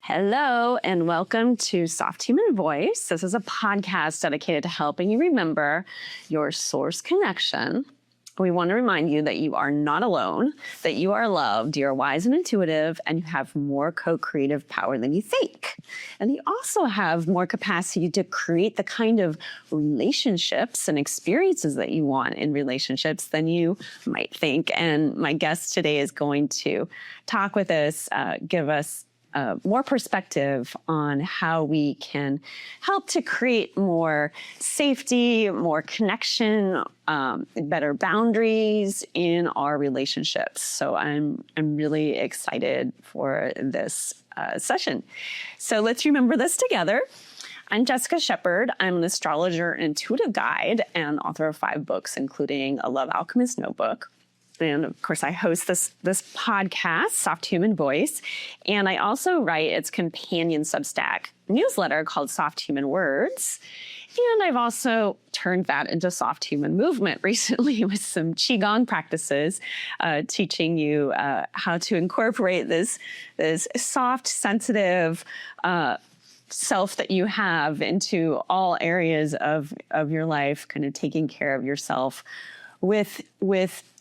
Hello, and welcome to Soft Human Voice. This is a podcast dedicated to helping you remember your source connection. We want to remind you that you are not alone, that you are loved, you are wise and intuitive, and you have more co-creative power than you think. And you also have more capacity to create the kind of relationships and experiences that you want in relationships than you might think. And my guest today is going to talk with us, give us more perspective on how we can help to create more safety, more connection, better boundaries in our relationships. So I'm really excited for this session. So let's remember this together. I'm Jessica Shepard. I'm an astrologer and intuitive guide and author of 5 books, including A Love Alchemist Notebook. And of course, I host this podcast, Soft Human Voice. And I also write its companion Substack newsletter called Soft Human Words. And I've also turned that into Soft Human Movement recently with some Qigong practices, teaching you how to incorporate this soft, sensitive self that you have into all areas of your life, kind of taking care of yourself with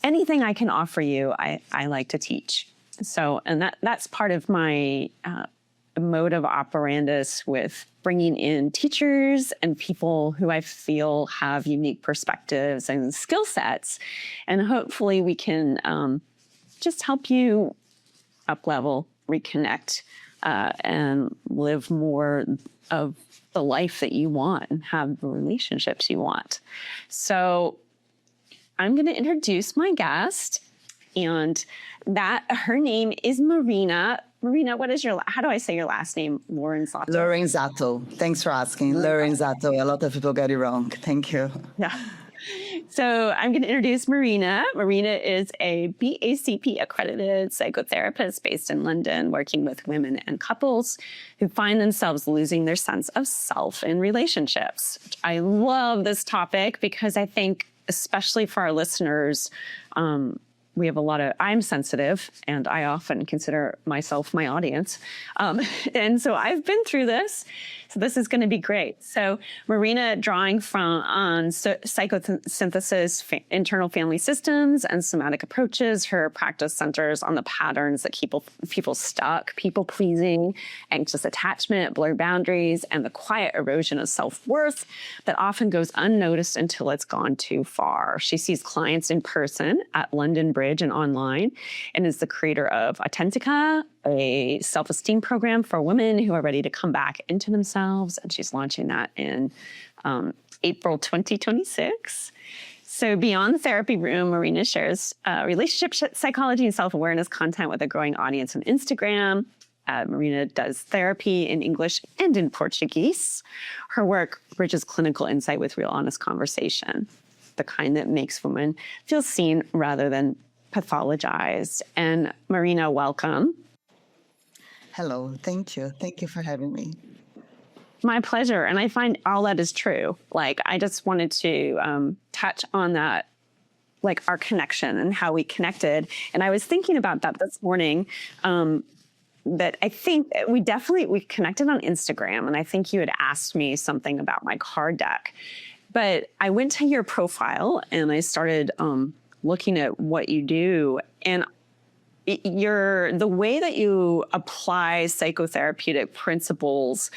anything I can offer you, I like to teach. So, and that's part of my mode of operandus with bringing in teachers and people who I feel have unique perspectives and skill sets. And hopefully we can just help you up-level, reconnect, and live more of the life that you want and have the relationships you want. So I'm going to introduce my guest, and her name is Marina. Marina, how do I say your last name? Lorenzato. Lorenzato. Thanks for asking. Lorenzato. A lot of people get it wrong. Thank you. Yeah. So I'm going to introduce Marina. Marina is a BACP accredited psychotherapist based in London, working with women and couples who find themselves losing their sense of self in relationships. I love this topic because I think, especially for our listeners, we have I'm sensitive, and I often consider myself my audience. And so I've been through this. So this is going to be great. So Marina, drawing from psychosynthesis, internal family systems, and somatic approaches, her practice centers on the patterns that keep people stuck, people pleasing, anxious attachment, blurred boundaries, and the quiet erosion of self-worth that often goes unnoticed until it's gone too far. She sees clients in person at London Bridge and online, and is the creator of Authentica, a self-esteem program for women who are ready to come back into themselves. And she's launching that in April 2026. So beyond the therapy room, Marina shares relationship psychology and self-awareness content with a growing audience on Instagram. Marina does therapy in English and in Portuguese. Her work bridges clinical insight with real honest conversation, the kind that makes women feel seen rather than pathologized. And Marina, welcome. Hello, thank you. Thank you for having me. My pleasure. And I find all that is true. Like, I just wanted to touch on that, like our connection and how we connected. And I was thinking about that this morning, that I think we connected on Instagram. And I think you had asked me something about my card deck. But I went to your profile and I started looking at what you do. And the way that you apply psychotherapeutic principles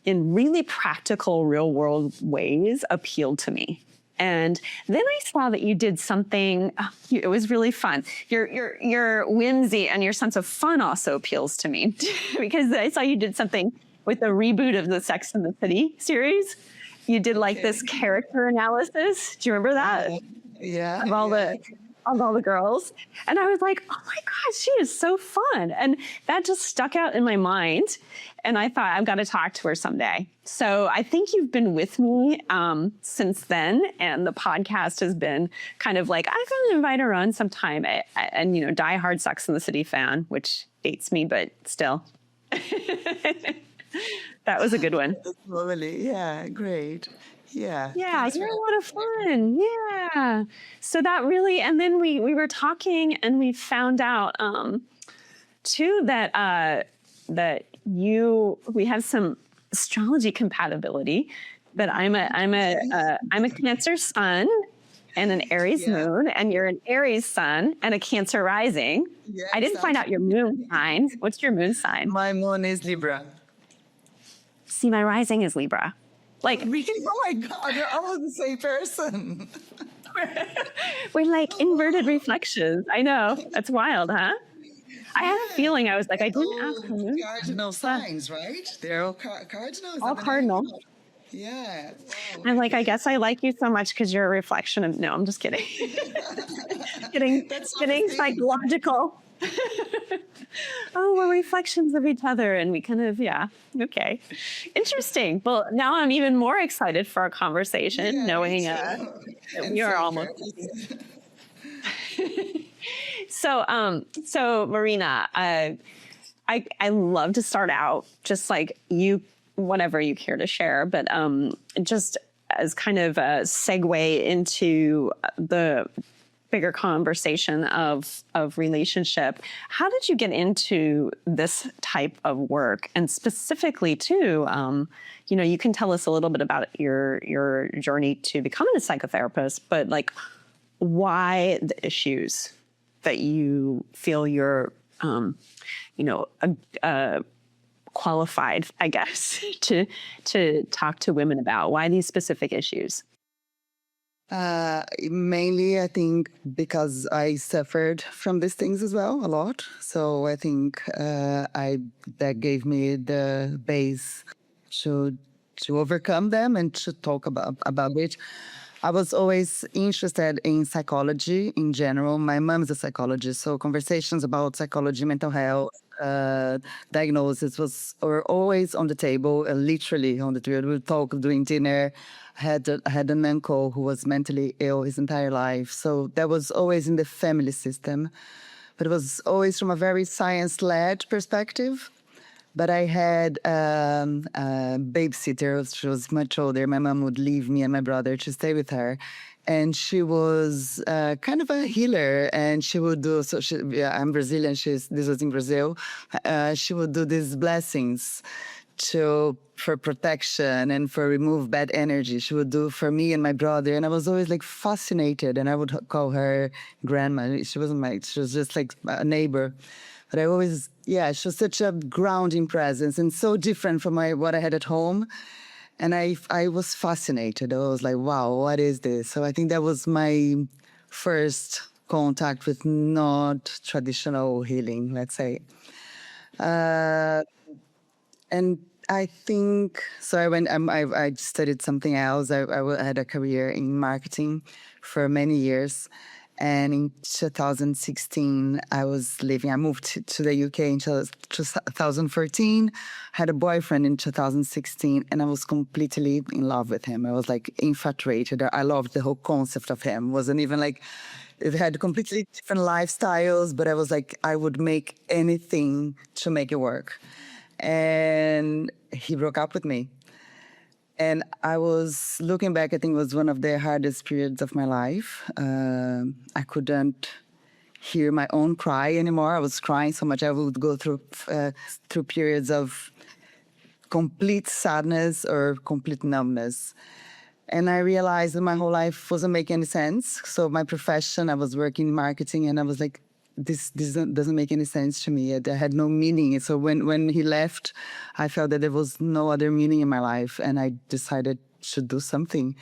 in really practical, real world ways appealed to me. And then I saw that you did something, it was really fun. Your whimsy and your sense of fun also appeals to me because I saw you did something with the reboot of the Sex and the City series. You did this character analysis. Do you remember that? Yeah. Of all the girls. And I was like, oh my gosh, she is so fun. And that just stuck out in my mind. And I thought, I've got to talk to her someday. So I think you've been with me since then. And the podcast has been kind of like, I'm going to invite her on sometime. And, diehard Sex and the City fan, which dates me, but still. That was a good one. Totally. Yeah, great. Yeah. Yeah, you're a lot of fun. Yeah. So that really, and then we were talking and we found out too that we have some astrology compatibility, but I'm a Cancer sun and an Aries moon, and you're an Aries sun and a Cancer rising. Yeah, I didn't find out your moon sign. What's your moon sign? My moon is Libra. See, my rising is Libra. Like, Really? Oh my God, we're almost the same person. we're like inverted reflections. I know. That's wild, huh? I had a feeling. I was like, I didn't ask her moon. Cardinal signs, right? They're all cardinals. All cardinal. Yeah. Wow. I'm like, I guess I like you so much because you're a reflection of. No, I'm just kidding. Getting psychological. Oh, we're reflections of each other, and we kind of, okay, interesting. Well, now I'm even more excited for our conversation, knowing that we are almost. So Marina, I love to start out just like you, whatever you care to share, but just as kind of a segue into the bigger conversation of relationship. How did you get into this type of work? And specifically too, you can tell us a little bit about your journey to becoming a psychotherapist, but like why the issues that you feel you're, qualified, I guess, to talk to women about. Why these specific issues? Mainly, I think because I suffered from these things as well a lot. So I think that gave me the base to overcome them and to talk about it. I was always interested in psychology in general. My mom's a psychologist, so conversations about psychology, mental health, diagnosis were always on the table, literally on the table. We would talk during dinner. I had an uncle who was mentally ill his entire life, so that was always in the family system. But it was always from a very science-led perspective. But I had a babysitter. She was much older. My mom would leave me and my brother to stay with her. And she was kind of a healer. And she would do, I'm Brazilian, this was in Brazil. She would do these blessings for protection and for remove bad energy. She would do for me and my brother. And I was always like fascinated. And I would call her grandma. She was just like a neighbor. But I always, she was such a grounding presence and so different from what I had at home. And I was fascinated. I was like, wow, what is this? So I think that was my first contact with not traditional healing, let's say. And I think, so I studied something else. I had a career in marketing for many years. And in 2016, I moved to the UK in 2014, had a boyfriend in 2016, and I was completely in love with him. I was like infatuated. I loved the whole concept of him. It wasn't even like, it had completely different lifestyles, but I was like, I would make anything to make it work. And he broke up with me. And I was looking back, I think it was one of the hardest periods of my life. I couldn't hear my own cry anymore. I was crying so much. I would go through periods of complete sadness or complete numbness. And I realized that my whole life wasn't making any sense. So my profession, I was working in marketing, and I was like, this doesn't make any sense to me. It had no meaning. So when he left, I felt that there was no other meaning in my life, and I decided to do something.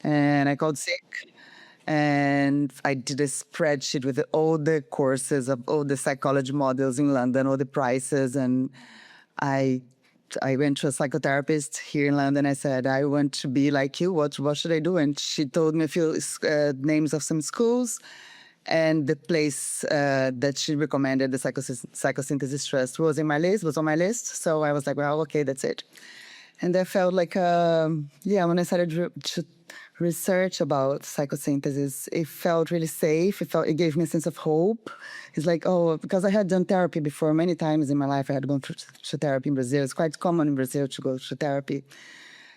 And I called sick, and I did a spreadsheet with all the courses of all the psychology modules in London, all the prices, and I went to a psychotherapist here in London. I said, I want to be like you. What should I do? And she told me a few names of some schools. And the place that she recommended, the Psychosynthesis Trust, was on my list. So I was like, well, okay, that's it. And I felt like, when I started to research about psychosynthesis, it felt really safe. It gave me a sense of hope. It's like, because I had done therapy before many times in my life. I had gone to therapy in Brazil. It's quite common in Brazil to go to therapy.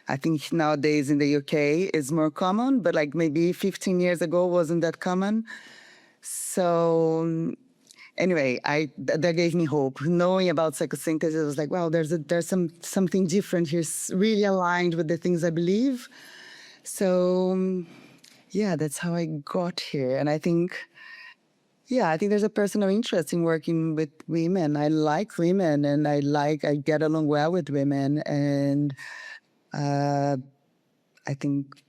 I think nowadays in the UK it's more common, but like maybe 15 years ago wasn't that common. So, anyway, that gave me hope. Knowing about psychosynthesis, I was like, wow, there's something different here, really aligned with the things I believe. So yeah, that's how I got here. And I think, yeah, I think there's a personal interest in working with women. I like women, and I get along well with women, and I think,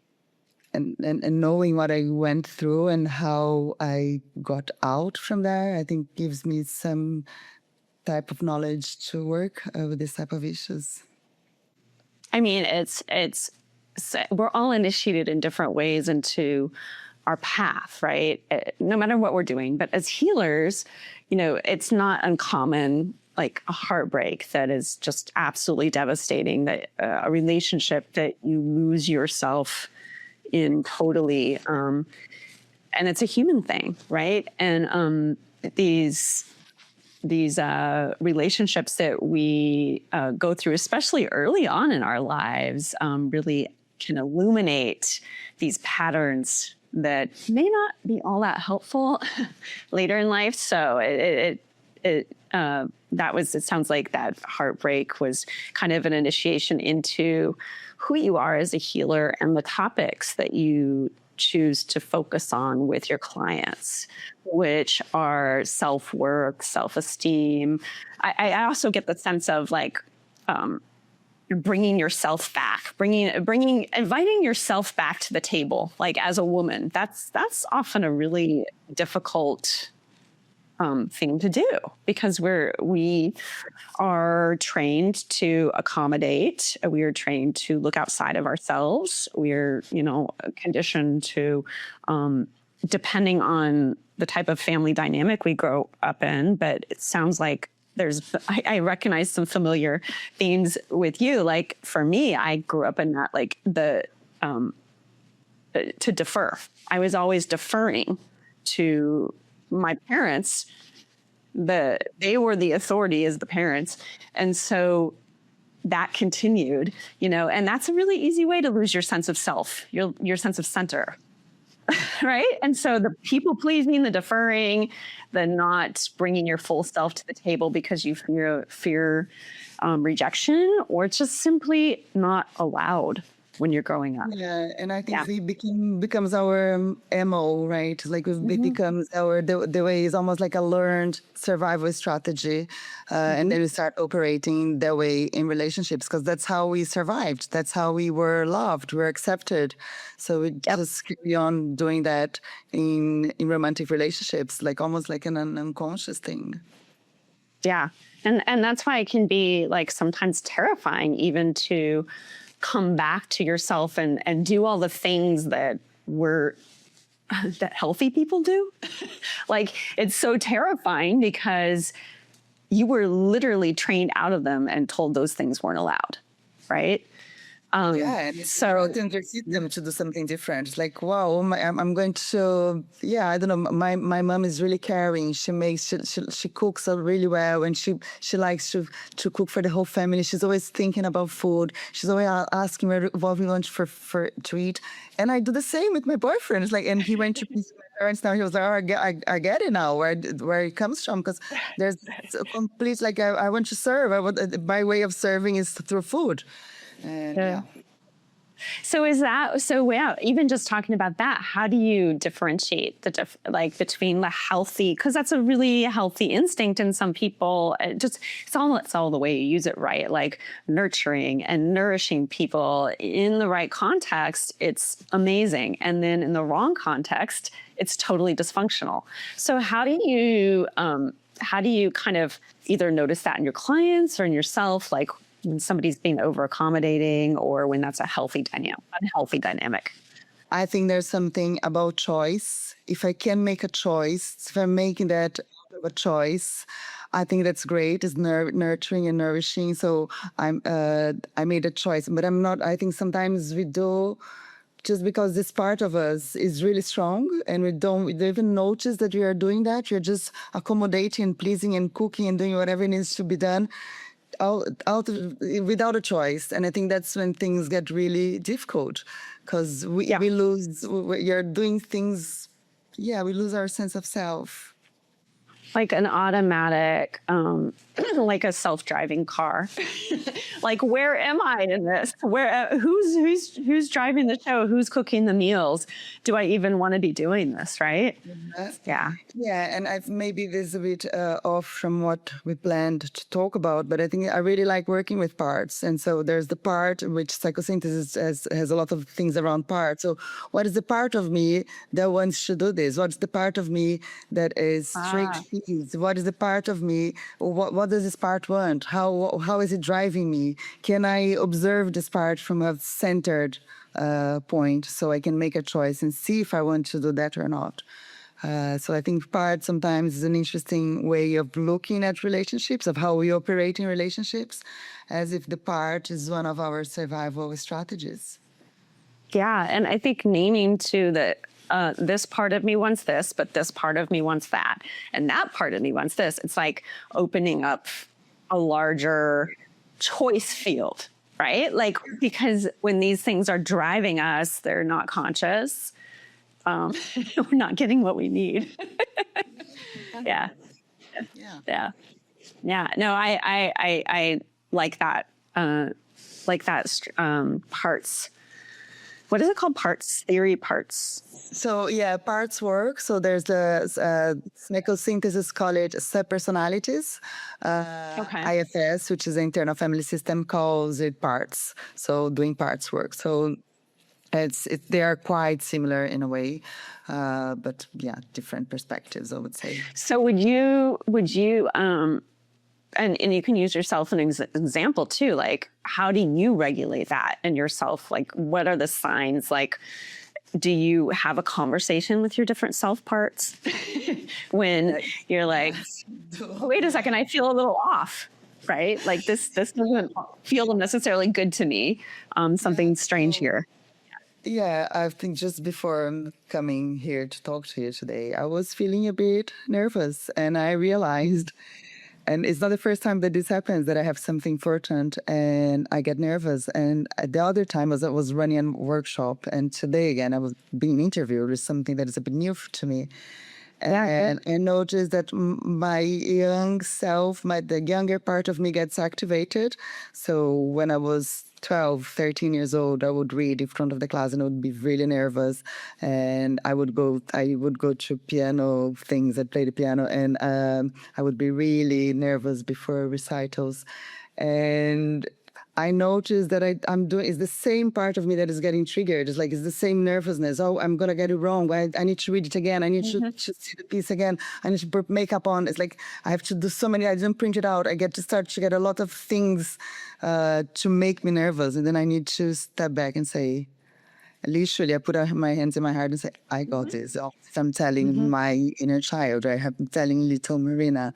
and knowing what I went through and how I got out from there, I think gives me some type of knowledge to work with this type of issues. I mean, we're all initiated in different ways into our path, right? No matter what we're doing. But as healers, it's not uncommon, like a heartbreak that is just absolutely devastating, that a relationship that you lose yourself in totally. And it's a human thing, right? And these relationships that we go through, especially early on in our lives, really can illuminate these patterns that may not be all that helpful later in life. So it sounds like that heartbreak was kind of an initiation into who you are as a healer and the topics that you choose to focus on with your clients, which are self-worth, self-esteem. I also get the sense of like bringing yourself back, inviting yourself back to the table, like as a woman. That's often a really difficult thing to do, because we are trained to accommodate. We are trained to look outside of ourselves. We're, conditioned to, depending on the type of family dynamic we grow up in. But it sounds like I recognize some familiar themes with you. Like for me, I grew up in that, like to defer. I was always deferring to my parents. They were the authority as the parents. And so that continued, and that's a really easy way to lose your sense of self, your sense of center. Right. And so the people pleasing, the deferring, the not bringing your full self to the table because you fear rejection, or it's just simply not allowed when you're growing up. Yeah, and I think we becomes our MO, right? Like it becomes the way is almost like a learned survival strategy, and then we start operating that way in relationships, because that's how we survived. That's how we were loved, we were accepted. So we just carry on doing that in romantic relationships, like almost like an unconscious thing. Yeah, and that's why it can be like sometimes terrifying even to come back to yourself and do all the things that healthy people do. Like it's so terrifying because you were literally trained out of them and told those things weren't allowed, right? And so to intercede them to do something different. It's like, wow, I'm going to, I don't know. My mom is really caring. She cooks really well, and she likes to cook for the whole family. She's always thinking about food. She's always asking what we want to eat. And I do the same with my boyfriend. It's like, and he went to my parents now. He was like, oh, I get it now where it comes from, because there's a complete, like, I want to serve. My way of serving is through food. And So even just talking about that, how do you differentiate between the healthy, because that's a really healthy instinct in some people. It's all the way you use it, right? Like nurturing and nourishing people in the right context, it's amazing. And then in the wrong context, it's totally dysfunctional. So how do you kind of either notice that in your clients or in yourself, like when somebody's being over accommodating, or when that's unhealthy dynamic? I think there's something about choice. If I can make a choice, if I'm making that a choice, I think that's great. It's nurturing and nourishing. So I made a choice, but I'm not. I think sometimes we do just because this part of us is really strong, and we don't even notice that we are doing that. We're just accommodating and pleasing and cooking and doing whatever needs to be done, without a choice. And I think that's when things get really difficult, because we lose. You're doing things. Yeah, we lose our sense of self. like an automatic, like a self-driving car. Like, where am I in this? Who's driving the show? Who's cooking the meals? Do I even want to be doing this? Right? Uh, Yeah. Yeah, and I've maybe this is a bit off from what we planned to talk about, but I think I really like working with parts. And so there's the part which psychosynthesis has a lot of things around parts. So what is the part of me that wants to do this? What's the part of me that is straight feeds? What is the part of me? What does this part want? How is it driving me? Can I observe this part from a centered point so I can make a choice and see if I want to do that or not? So I think part sometimes is an interesting way of looking at relationships, of how we operate in relationships, as if the part is one of our survival strategies. Yeah. And I think naming too that this part of me wants this, but this part of me wants that. And that part of me wants this. It's like opening up a larger choice field, right? Like, because when these things are driving us, they're not conscious. We're not getting what we need. Yeah. Yeah. Yeah. Yeah. No, I like that. Parts. What is it called? Parts theory, parts. So yeah, parts work. So there's the psychosynthesis college subpersonalities. Okay. IFS, which is the internal family system, calls it parts. So doing parts work. So they are quite similar in a way, but yeah, different perspectives, I would say. So would you and you can use yourself an example too, like how do you regulate that in yourself? Like what are the signs? Like, do you have a conversation with your different self parts when you're like, wait a second, I feel a little off, right? Like this doesn't feel necessarily good to me. Something strange here. Yeah, I think just before coming here to talk to you today, I was feeling a bit nervous, and I realized, and it's not the first time that this happens, that I have something important and I get nervous. And the other time was I was running a workshop, and today again I was being interviewed with something that is a bit new to me. And I noticed that my young self, the younger part of me gets activated. So when I was 12, 13 years old, I would read in front of the class and I would be really nervous. And I would go to piano things. I'd play the piano, and I would be really nervous before recitals. And I noticed that I'm doing is the same part of me that is getting triggered. It's like it's the same nervousness. Oh, I'm gonna get it wrong. I need to read it again. I need to see the piece again. I need to put makeup on. It's like I have to do so many. I didn't print it out. I get to start to get a lot of things to make me nervous, and then I need to step back and say, literally, I put my hands in my heart and say, I got this. I'm telling my inner child, I'm telling little Marina,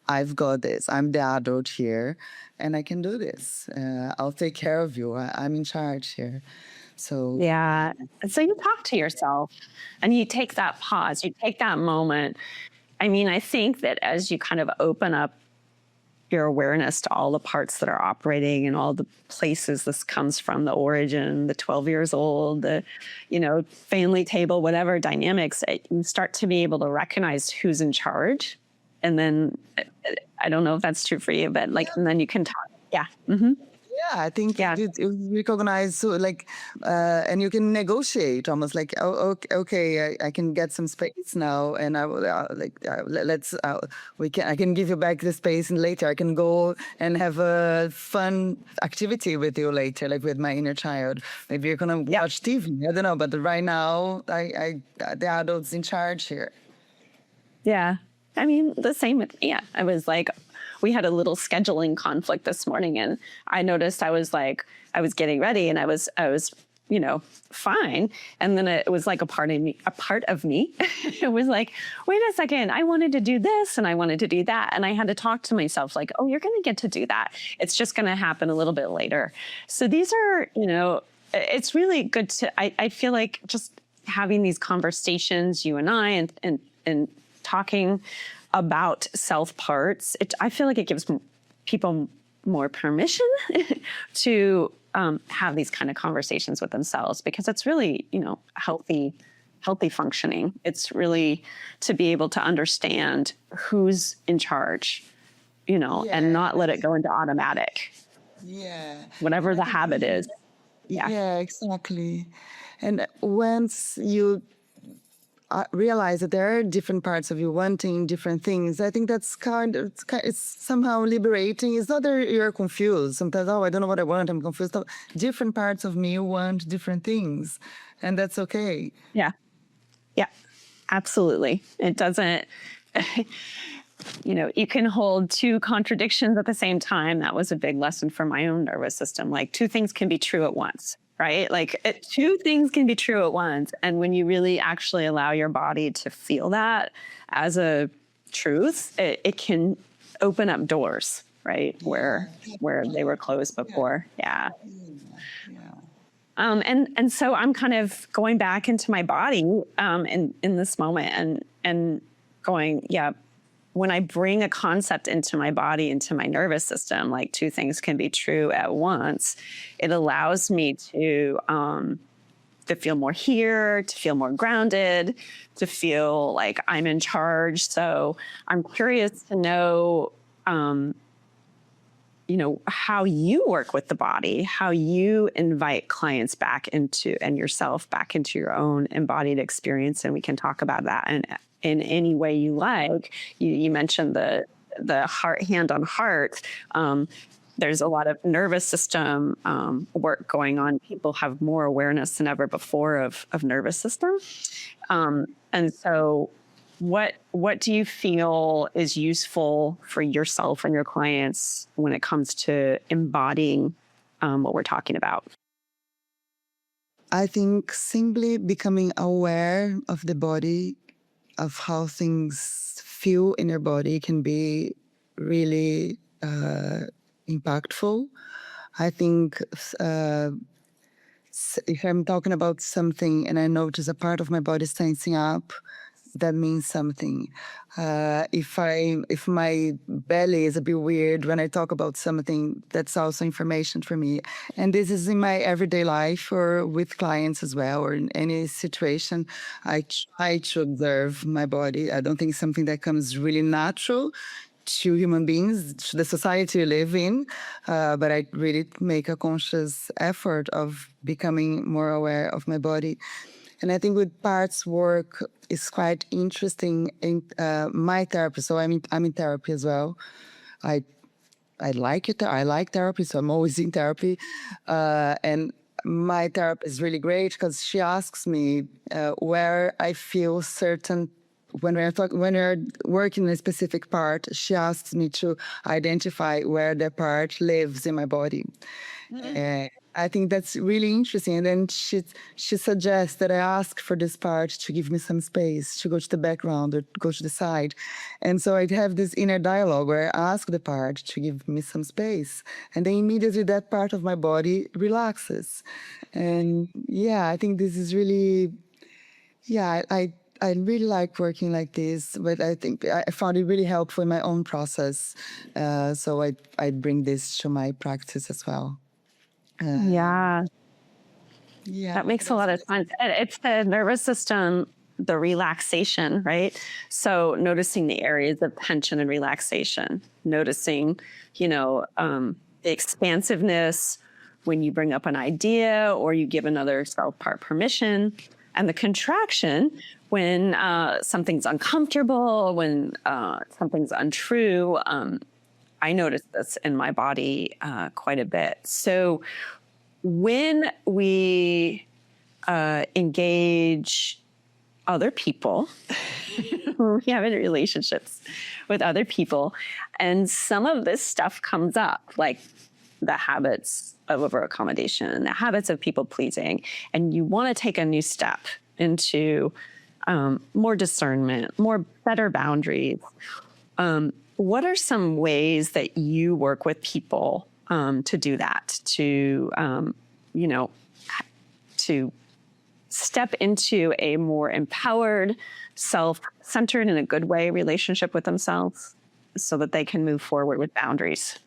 I've got this. I'm the adult here, and I can do this. I'll take care of you. I'm in charge here. So Yeah. So you talk to yourself and you take that pause, you take that moment. I mean, I think that as you kind of open up your awareness to all the parts that are operating and all the places this comes from, the origin, the 12 years old, the, family table, whatever dynamics, you start to be able to recognize who's in charge. And then I don't know if that's true for you, but and then you can talk. Yeah. Mm-hmm. yeah, I think Yeah. you recognize, so and you can negotiate almost like, oh, okay, I can get some space now, and I will I can give you back the space, and later I can go and have a fun activity with you later, like with my inner child. Maybe you're gonna watch TV. I don't know, but right now, the adult's in charge here. Yeah. I mean, the same with me. I was like, we had a little scheduling conflict this morning, and I noticed I was getting ready, and I was, fine. And then it was like a part of me. It was like, wait a second, I wanted to do this and I wanted to do that. And I had to talk to myself like, oh, you're going to get to do that. It's just going to happen a little bit later. So these are, it's really good I feel like just having these conversations, you and I, and talking about self parts, I feel like it gives people more permission to have these kind of conversations with themselves, because it's really, healthy healthy functioning. It's really to be able to understand who's in charge, and not let it go into automatic, Yeah. whatever And I the think habit is. Yeah. yeah, exactly. And once you realize that there are different parts of you wanting different things, I think that's it's somehow liberating. It's not that you're confused. Sometimes, oh, I don't know what I want. I'm confused. No, different parts of me want different things, and that's okay. Yeah. Yeah. Absolutely. It doesn't, you can hold two contradictions at the same time. That was a big lesson for my own nervous system. Like two things can be true at once, right? Like two things can be true at once. And when you really actually allow your body to feel that as a truth, it can open up doors, right? Where they were closed before. Yeah. Yeah. And so I'm kind of going back into my body in this moment and going, yeah, when I bring a concept into my body, into my nervous system, like two things can be true at once, it allows me to feel more here, to feel more grounded, to feel like I'm in charge. So I'm curious to know, how you work with the body, how you invite clients back into and yourself back into your own embodied experience. And we can talk about that in any way you like. You mentioned the heart, hand on heart. There's a lot of nervous system work going on. People have more awareness than ever before of nervous system. And so what do you feel is useful for yourself and your clients when it comes to embodying what we're talking about? I think simply becoming aware of the body, of how things feel in your body, can be really impactful. I think if I'm talking about something and I notice a part of my body is tensing up, that means something. If my belly is a bit weird when I talk about something, that's also information for me. And this is in my everyday life or with clients as well, or in any situation. I try to observe my body. I don't think it's something that comes really natural to human beings, to the society we live in, but I really make a conscious effort of becoming more aware of my body. And I think with parts work is quite interesting in my therapy. So I'm in therapy as well. I like it. I like therapy, so I'm always in therapy. And my therapist is really great because she asks me where I feel certain. When we're working in a specific part, she asks me to identify where the part lives in my body. I think that's really interesting. And then she suggests that I ask for this part to give me some space, to go to the background or go to the side. And so I have this inner dialogue where I ask the part to give me some space. And then immediately that part of my body relaxes. And yeah, I think this is really, yeah, I really like working like this, but I think I found it really helpful in my own process. So I bring this to my practice as well. Yeah, Yeah, that makes a lot of sense. And it's the nervous system, the relaxation, right? So noticing the areas of tension and relaxation, noticing, the expansiveness when you bring up an idea or you give another self part permission, and the contraction when something's uncomfortable, when something's untrue. I notice this in my body quite a bit. So when we engage other people, we have in relationships with other people, and some of this stuff comes up, like the habits of over accommodation, the habits of people pleasing, and you want to take a new step into more discernment, better boundaries. What are some ways that you work with people to do that, to step into a more empowered, self-centered, in a good way, relationship with themselves so that they can move forward with boundaries?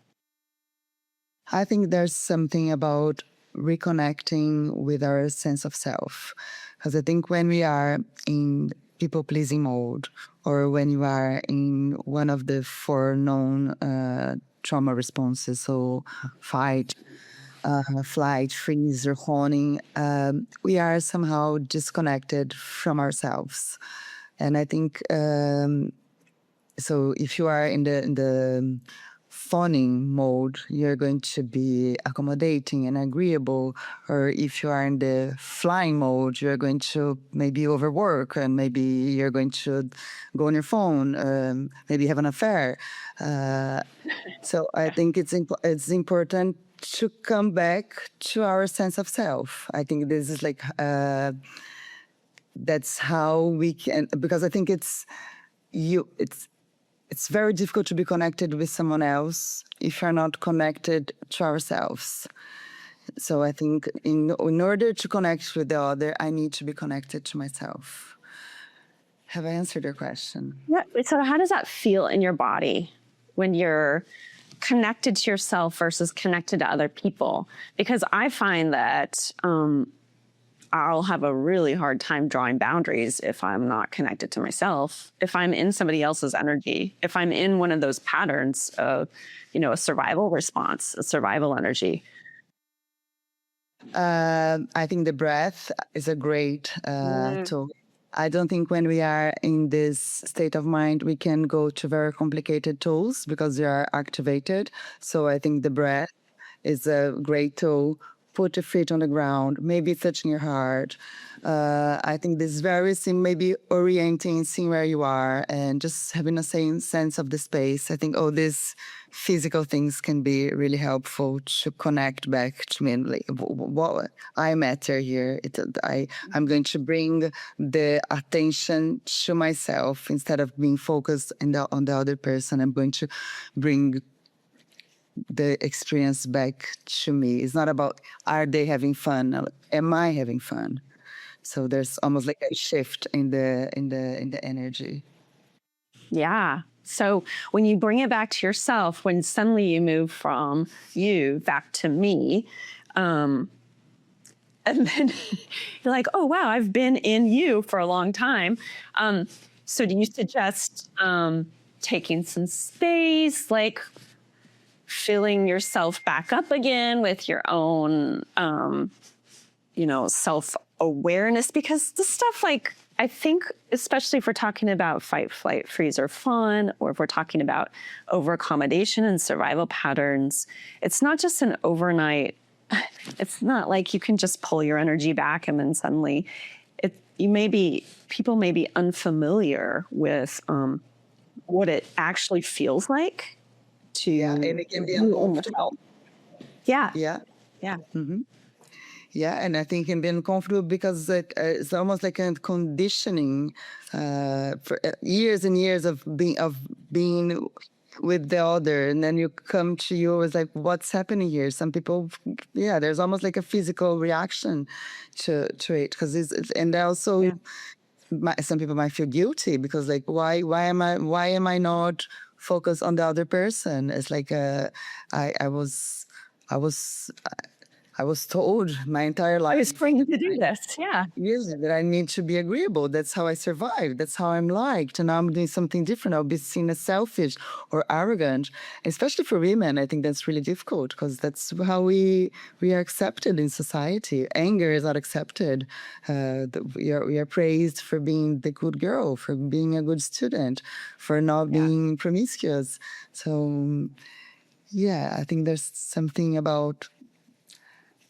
I think there's something about reconnecting with our sense of self. Because I think when we are in people pleasing mode, or when you are in one of the four known trauma responses, so fight, flight, freeze, or honing, we are somehow disconnected from ourselves. And I think so. If you are in the fawning mode, you're going to be accommodating and agreeable. Or if you are in the flying mode, you're going to maybe overwork, and maybe you're going to go on your phone, maybe have an affair. So I think it's important to come back to our sense of self. I think this is like that's how we can, because I think it's very difficult to be connected with someone else if you're not connected to ourselves. So I think in order to connect with the other, I need to be connected to myself. Have I answered your question? Yeah. So how does that feel in your body when you're connected to yourself versus connected to other people? Because I find that I'll have a really hard time drawing boundaries if I'm not connected to myself, if I'm in somebody else's energy, if I'm in one of those patterns of, a survival response, a survival energy. I think the breath is a great tool. I don't think when we are in this state of mind, we can go to very complicated tools because they are activated. So I think the breath is a great tool. Put your feet on the ground, maybe touching your heart. I think this is very maybe orienting, seeing where you are, and just having the same sense of the space. I think all these physical things can be really helpful to connect back to me. Like, what I matter here. I'm going to bring the attention to myself instead of being focused on the other person. I'm going to bring the experience back to me. It's not about are they having fun? Am I having fun? So there's almost like a shift in the energy. Yeah. So when you bring it back to yourself, when suddenly you move from you back to me, and then you're like, oh, wow, I've been in you for a long time. So do you suggest taking some space, like filling yourself back up again with your own, self-awareness? Because the stuff like, I think, especially if we're talking about fight, flight, freeze, or fawn, or if we're talking about over-accommodation and survival patterns, it's not just an overnight, it's not like you can just pull your energy back and then suddenly people may be unfamiliar with what it actually feels like. And it can be uncomfortable. Yeah. Mm-hmm. Yeah, and I think it can be uncomfortable because it's almost like a conditioning for years and years of being with the other, and then you come to you, it's like, what's happening here? Some people, there's almost like a physical reaction to it, because and also some people might feel guilty because like, why am I not focused on the other person? It's like I was told my entire life I was trained to do this. Yeah. Yes, that I need to be agreeable. That's how I survive. That's how I'm liked. And now I'm doing something different. I'll be seen as selfish or arrogant. Especially for women, I think that's really difficult because that's how we are accepted in society. Anger is not accepted. We are praised for being the good girl, for being a good student, for not being promiscuous. So, I think there's something about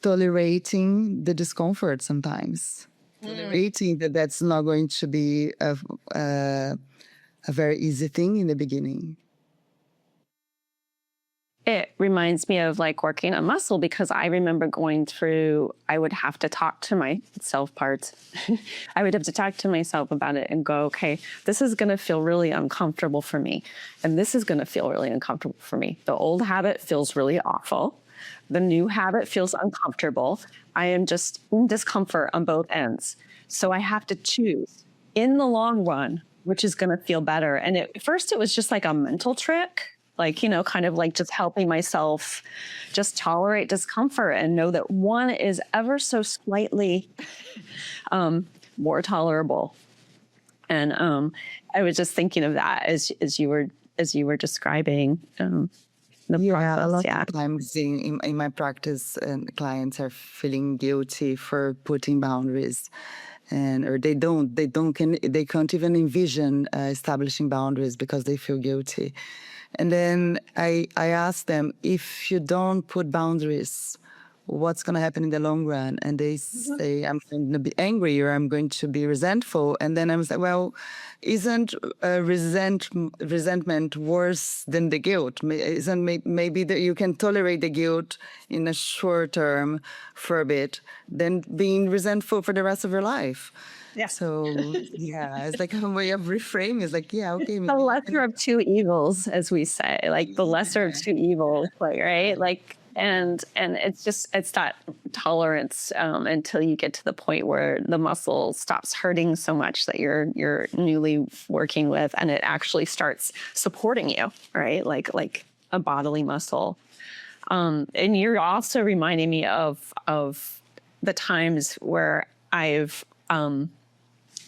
tolerating the discomfort sometimes. Tolerating that's not going to be a very easy thing in the beginning. It reminds me of like working a muscle, because I remember going through, I would have to talk to myself parts. I would have to talk to myself about it and go, okay, this is going to feel really uncomfortable for me. And this is going to feel really uncomfortable for me. The old habit feels really awful. The new habit feels uncomfortable. I am just in discomfort on both ends. So I have to choose in the long run, which is going to feel better. And at first it was just like a mental trick. like, kind of like just helping myself just tolerate discomfort and know that one is ever so slightly more tolerable. And I was just thinking of that as you were describing the Yeah, a process. lot Yeah. of times in my practice, clients are feeling guilty for putting boundaries, and or they can't even envision establishing boundaries because they feel guilty. And then I ask them, if you don't put boundaries, what's going to happen in the long run? And they say, I'm going to be angry or I'm going to be resentful. And then I was like, well, isn't resentment worse than the guilt? Isn't maybe that you can tolerate the guilt in a short term for a bit than being resentful for the rest of your life? Yeah. So yeah, it's like a way of reframing. It's like, yeah, okay, The lesser of two evils, as we say, like the lesser of two evils, like, right? Like, and it's that tolerance until you get to the point where the muscle stops hurting so much that you're newly working with, and it actually starts supporting you, right? Like a bodily muscle. And you're also reminding me of the times where I've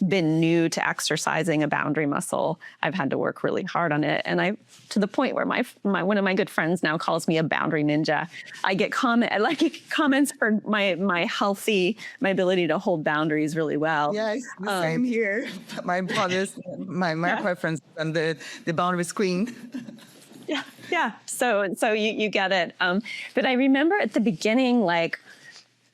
been new to exercising a boundary muscle. I've had to work really hard on it. And to the point where my one of my good friends now calls me a boundary ninja. I get comments for my ability to hold boundaries really well. Yeah, it's the same here. My preference and the boundaries queen. Yeah. So you get it. But I remember at the beginning, like,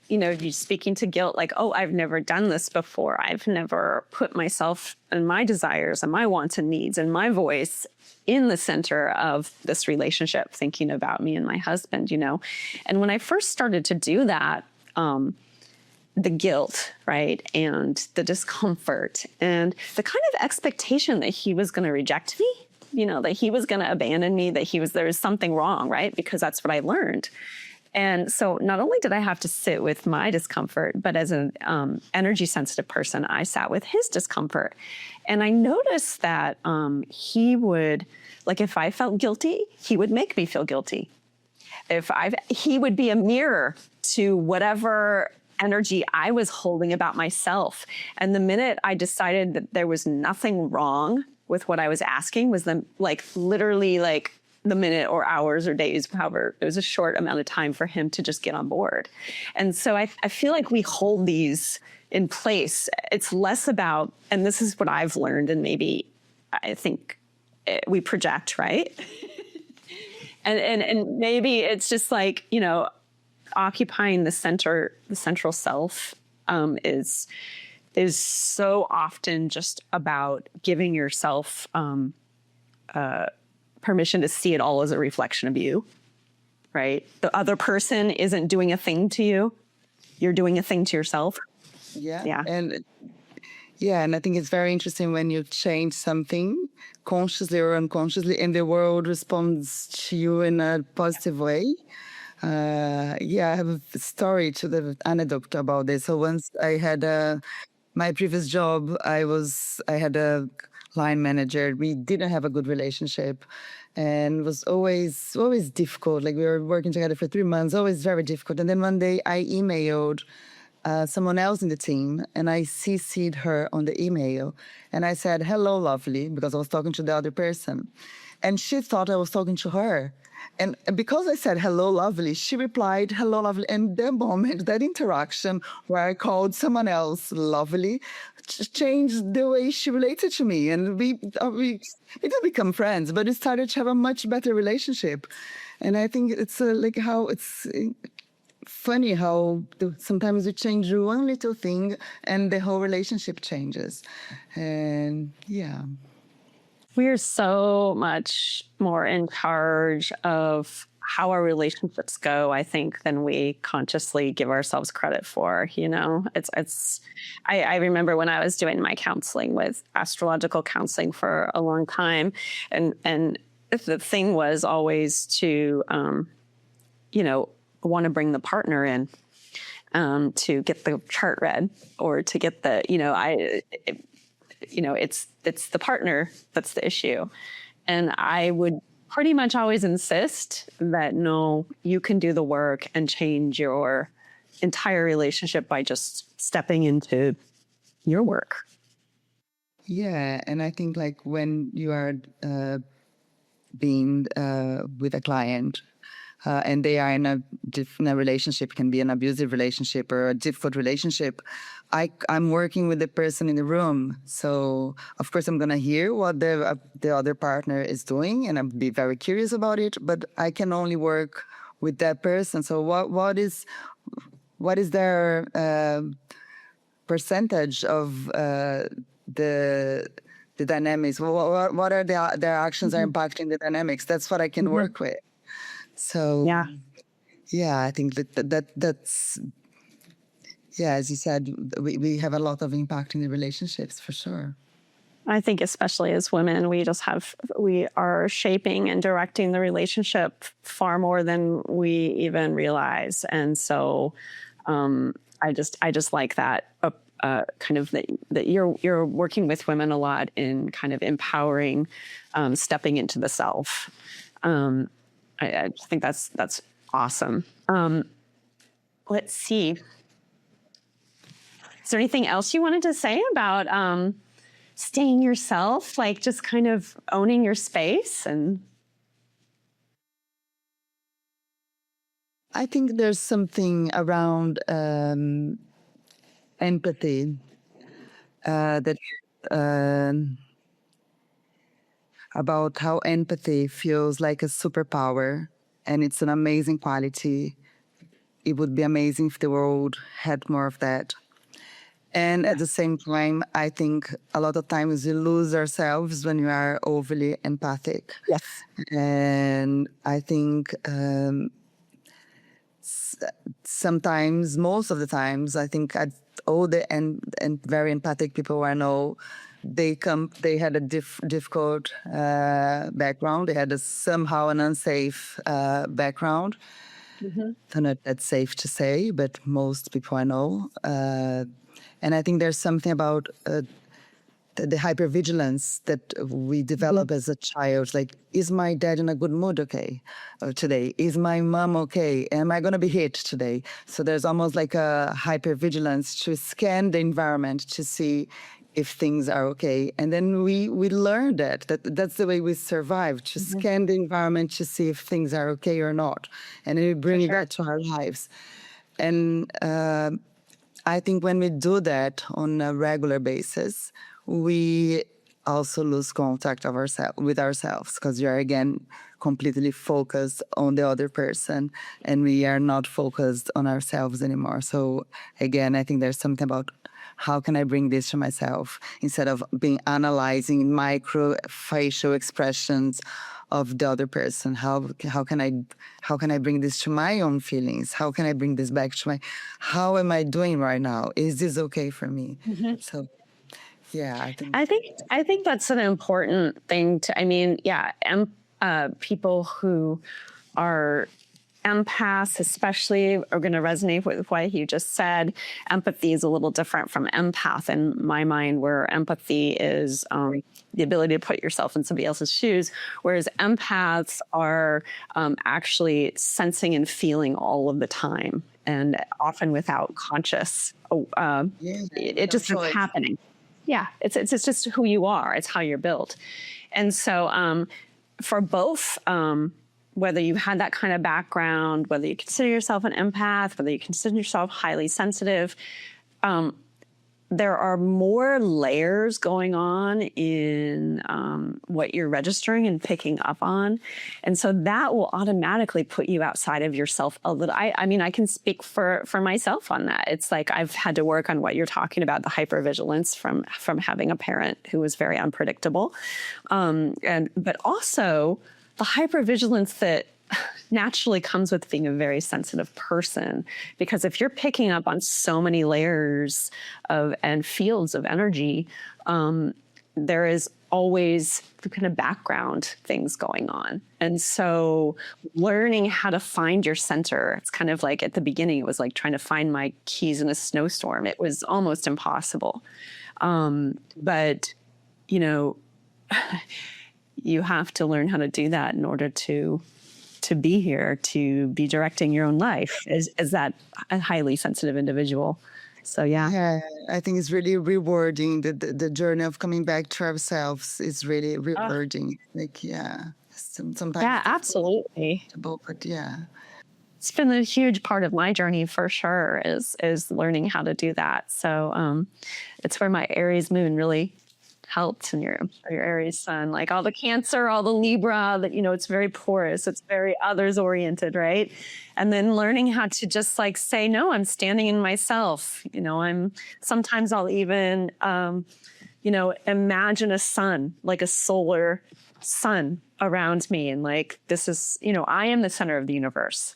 you speaking to guilt, like, oh, I've never done this before. I've never put myself and my desires and my wants and needs and my voice in the center of this relationship, thinking about me and my husband, And when I first started to do that, the guilt, right, and the discomfort and the kind of expectation that he was going to reject me, that he was going to abandon me, that there was something wrong, right? Because that's what I learned. And so not only did I have to sit with my discomfort, but as an energy sensitive person, I sat with his discomfort. And I noticed that he would, like, if I felt guilty, he would make me feel guilty. He would be a mirror to whatever energy I was holding about myself. And the minute I decided that there was nothing wrong with what I was asking was literally the minute or hours or days, however, it was a short amount of time for him to just get on board. And so I feel like we hold these in place. It's less about, and this is what I've learned, and maybe I think we project, right? and maybe it's just like, occupying the central self is so often just about giving yourself permission to see it all as a reflection of you, right? The other person isn't doing a thing to you. You're doing a thing to yourself. Yeah. And I think it's very interesting when you change something consciously or unconsciously and the world responds to you in a positive way. I have a story to the anecdote about this. So once I had my previous job, I had a line manager. We didn't have a good relationship, and it was always difficult. Like, we were working together for 3 months, always very difficult. And then one day I emailed someone else in the team, and I CC'd her on the email, and I said, "Hello, lovely," because I was talking to the other person, and she thought I was talking to her. And because I said, "Hello, lovely," she replied, "Hello, lovely." And the moment, that interaction where I called someone else lovely, changed the way she related to me. And we didn't become friends, but we started to have a much better relationship. And I think it's like how it's funny how sometimes you change one little thing and the whole relationship changes. And yeah. We're so much more in charge of how our relationships go, I think, than we consciously give ourselves credit for. I remember when I was doing my counseling with astrological counseling for a long time, and the thing was always to, want to bring the partner in to get the chart read, or to get the, it's the partner that's the issue. And I would pretty much always insist that no, you can do the work and change your entire relationship by just stepping into your work. Yeah, and I think like when you are being with a client and they are in a relationship, can be an abusive relationship or a difficult relationship, I'm working with the person in the room. So of course I'm gonna hear what the other partner is doing, and I'll be very curious about it. But I can only work with that person. So what is their percentage of the dynamics? What are their actions are impacting the dynamics? That's what I can work with. So Yeah. yeah, I think that's yeah, as you said, we have a lot of impact in the relationships for sure. I think especially as women, we are shaping and directing the relationship far more than we even realize. And so I just like that kind of that you're working with women a lot in kind of empowering, stepping into the self. I think that's awesome. Let's see. Is there anything else you wanted to say about staying yourself, like just kind of owning your space? And I think there's something around empathy that about how empathy feels like a superpower, and it's an amazing quality. It would be amazing if the world had more of that. And at the same time, I think a lot of times we lose ourselves when we are overly empathic. yes. And I think sometimes, most of the times, I think all the and very empathic people I know, they had a difficult background. They had somehow an unsafe background. Not that safe to say, but most people I know. And I think there's something about the hypervigilance that we develop as a child. Like, is my dad in a good mood today? Is my mom okay? Am I going to be hit today? So there's almost like a hypervigilance to scan the environment to see if things are okay. And then we learn that's the way we survive, to scan the environment to see if things are okay or not. And then we bring that to our lives. And I think when we do that on a regular basis, we also lose contact with ourselves, because we are again completely focused on the other person and we are not focused on ourselves anymore. So again, I think there's something about how can I bring this to myself instead of analyzing micro facial expressions of the other person. How can I bring this to my own feelings? How can I bring this back to how am I doing right now? Is this okay for me? So yeah, I think that's an important thing people who are empaths especially are going to resonate with what you just said. Empathy is a little different from empath in my mind, where empathy is the ability to put yourself in somebody else's shoes, whereas empaths are actually sensing and feeling all of the time, and often without conscious. It just is happening. Yeah, it's just who you are. It's how you're built. And so for both, whether you've had that kind of background, whether you consider yourself an empath, whether you consider yourself highly sensitive, there are more layers going on in what you're registering and picking up on. And so that will automatically put you outside of yourself a little. I mean, I can speak for myself on that. It's like I've had to work on what you're talking about, the hypervigilance from having a parent who was very unpredictable. But also the hypervigilance that naturally comes with being a very sensitive person, because if you're picking up on so many layers and fields of energy, there is always kind of background things going on. And so learning how to find your center, it's kind of like at the beginning, it was like trying to find my keys in a snowstorm. It was almost impossible. But, you have to learn how to do that in order to be here, to be directing your own life as that a highly sensitive individual. So yeah. Yeah, I think it's really rewarding. The journey of coming back to ourselves is really rewarding. Like, yeah, sometimes Yeah, it's absolutely. difficult, but yeah. It's been a huge part of my journey for sure, is learning how to do that. So it's where my Aries moon really helped, and your Aries sun, like all the Cancer, all the Libra, that it's very porous, it's very others oriented, right? And then learning how to just like say, no, I'm standing in myself. Sometimes I'll even imagine a sun, like a solar sun around me, and like this is, I am the center of the universe.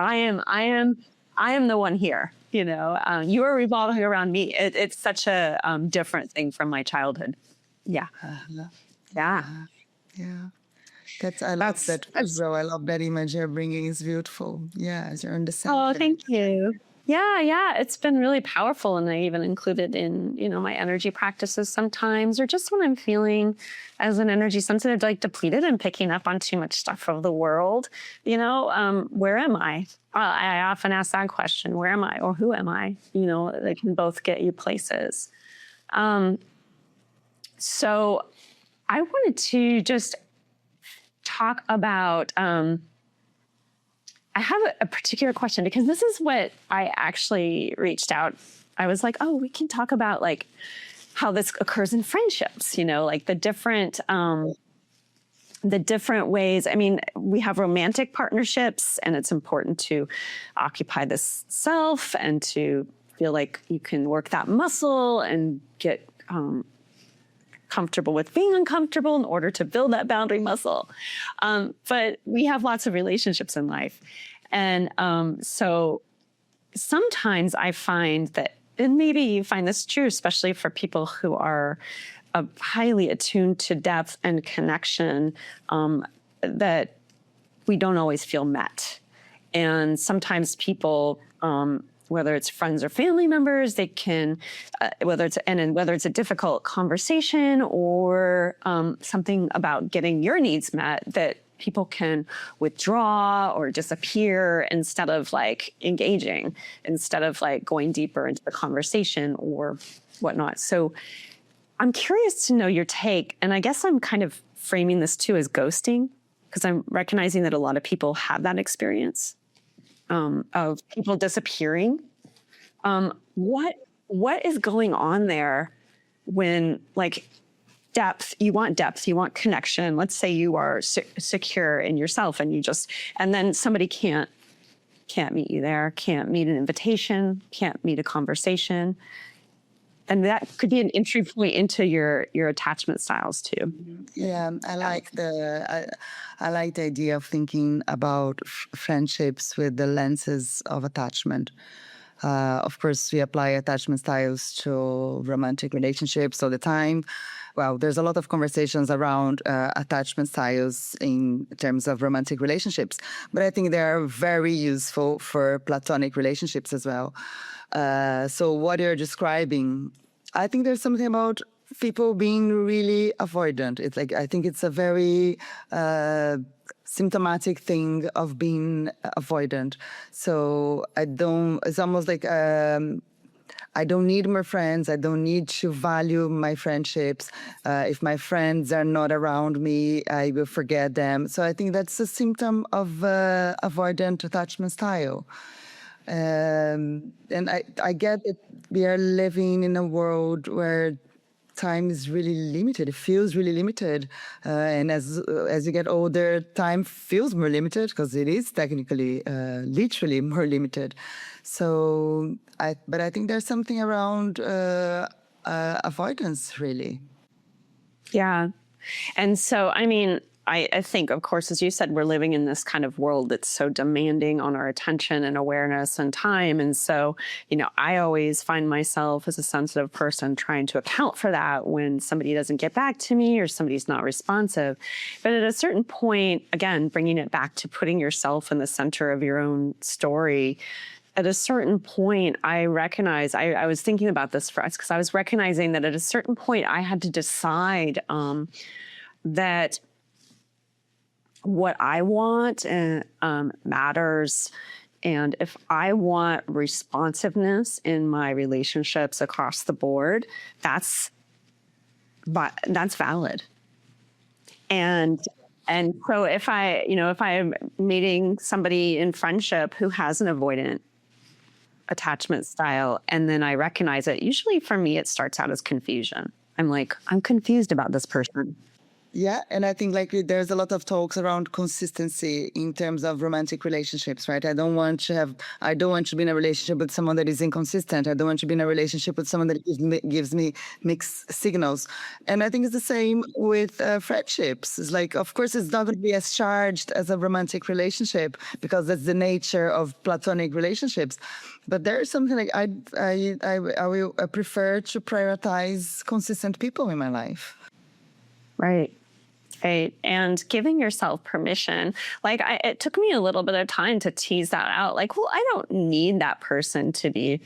I am the one here. You are revolving around me. It's such a different thing from my childhood. Yeah, yeah. Yeah. I love that as well. I love that image you're bringing. It's beautiful. Yeah, you're in the center. Oh, thank you. Yeah. It's been really powerful, and I even include it in my energy practices sometimes, or just when I'm feeling as an energy sensitive, like depleted and picking up on too much stuff of the world. Where am I? I often ask that question: where am I, or who am I? They can both get you places. So I wanted to just talk about. I have a particular question, because this is what I actually reached out. I was like, oh, we can talk about like how this occurs in friendships, like the different ways. I mean, we have romantic partnerships, and it's important to occupy this self and to feel like you can work that muscle and get comfortable with being uncomfortable in order to build that boundary muscle. But we have lots of relationships in life. And so sometimes I find that, and maybe you find this true, especially for people who are highly attuned to depth and connection, that we don't always feel met. And sometimes people, whether it's friends or family members, they can, whether it's a difficult conversation or something about getting your needs met, that people can withdraw or disappear instead of like engaging, instead of like going deeper into the conversation or whatnot. So I'm curious to know your take, and I guess I'm kind of framing this too as ghosting, because I'm recognizing that a lot of people have that experience of people disappearing. What is going on there when like you want connection. Let's say you are secure in yourself, and and then somebody can't meet you there, can't meet an invitation, can't meet a conversation. And that could be an entry point into your attachment styles too. Yeah, I like the idea of thinking about friendships with the lenses of attachment. Of course, we apply attachment styles to romantic relationships all the time. Well, there's a lot of conversations around attachment styles in terms of romantic relationships, but I think they are very useful for platonic relationships as well. So what you're describing, I think there's something about people being really avoidant. It's like, I think it's a very symptomatic thing of being avoidant. So it's almost like, I don't need more friends. I don't need to value my friendships. If my friends are not around me, I will forget them. So I think that's a symptom of avoidant attachment style. And I get that we are living in a world where time is really limited. It feels really limited. And as you get older, time feels more limited because it is technically, literally more limited. So, but I think there's something around avoidance, really. Yeah. And so, I mean, I think, of course, as you said, we're living in this kind of world that's so demanding on our attention and awareness and time. And so, I always find myself as a sensitive person trying to account for that when somebody doesn't get back to me or somebody's not responsive. But at a certain point, again, bringing it back to putting yourself in the center of your own story, at a certain point, I recognize, I was thinking about this for us, because I was recognizing that at a certain point, I had to decide that what I want matters. And if I want responsiveness in my relationships across the board, that's valid. And so if I'm meeting somebody in friendship who has an avoidant attachment style, and then I recognize it, usually for me, it starts out as confusion. I'm like, I'm confused about this person. Yeah, and I think like there's a lot of talks around consistency in terms of romantic relationships, right? I don't want to be in a relationship with someone that is inconsistent. I don't want to be in a relationship with someone that gives me mixed signals. And I think it's the same with friendships. It's like, of course, it's not going to be as charged as a romantic relationship because that's the nature of platonic relationships. But there is something like I prefer to prioritize consistent people in my life. Right. Right. And giving yourself permission. Like it took me a little bit of time to tease that out. Like, well, I don't need that person to be,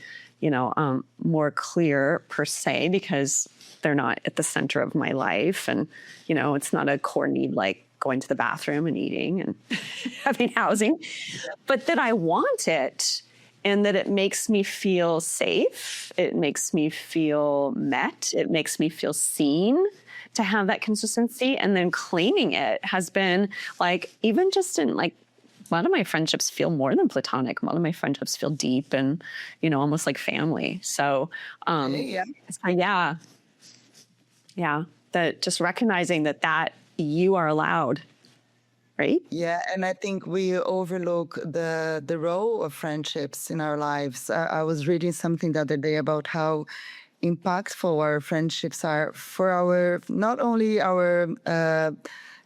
more clear per se, because they're not at the center of my life. And, it's not a core need like going to the bathroom and eating and having housing, but that I want it and that it makes me feel safe. It makes me feel met. It makes me feel seen. To have that consistency and then claiming it has been like, even just in like, a lot of my friendships feel more than platonic. A lot of my friendships feel deep and, almost like family. So, yeah. That just recognizing that you are allowed, right? Yeah, and I think we overlook the role of friendships in our lives. I was reading something the other day about how impactful our friendships are for not only our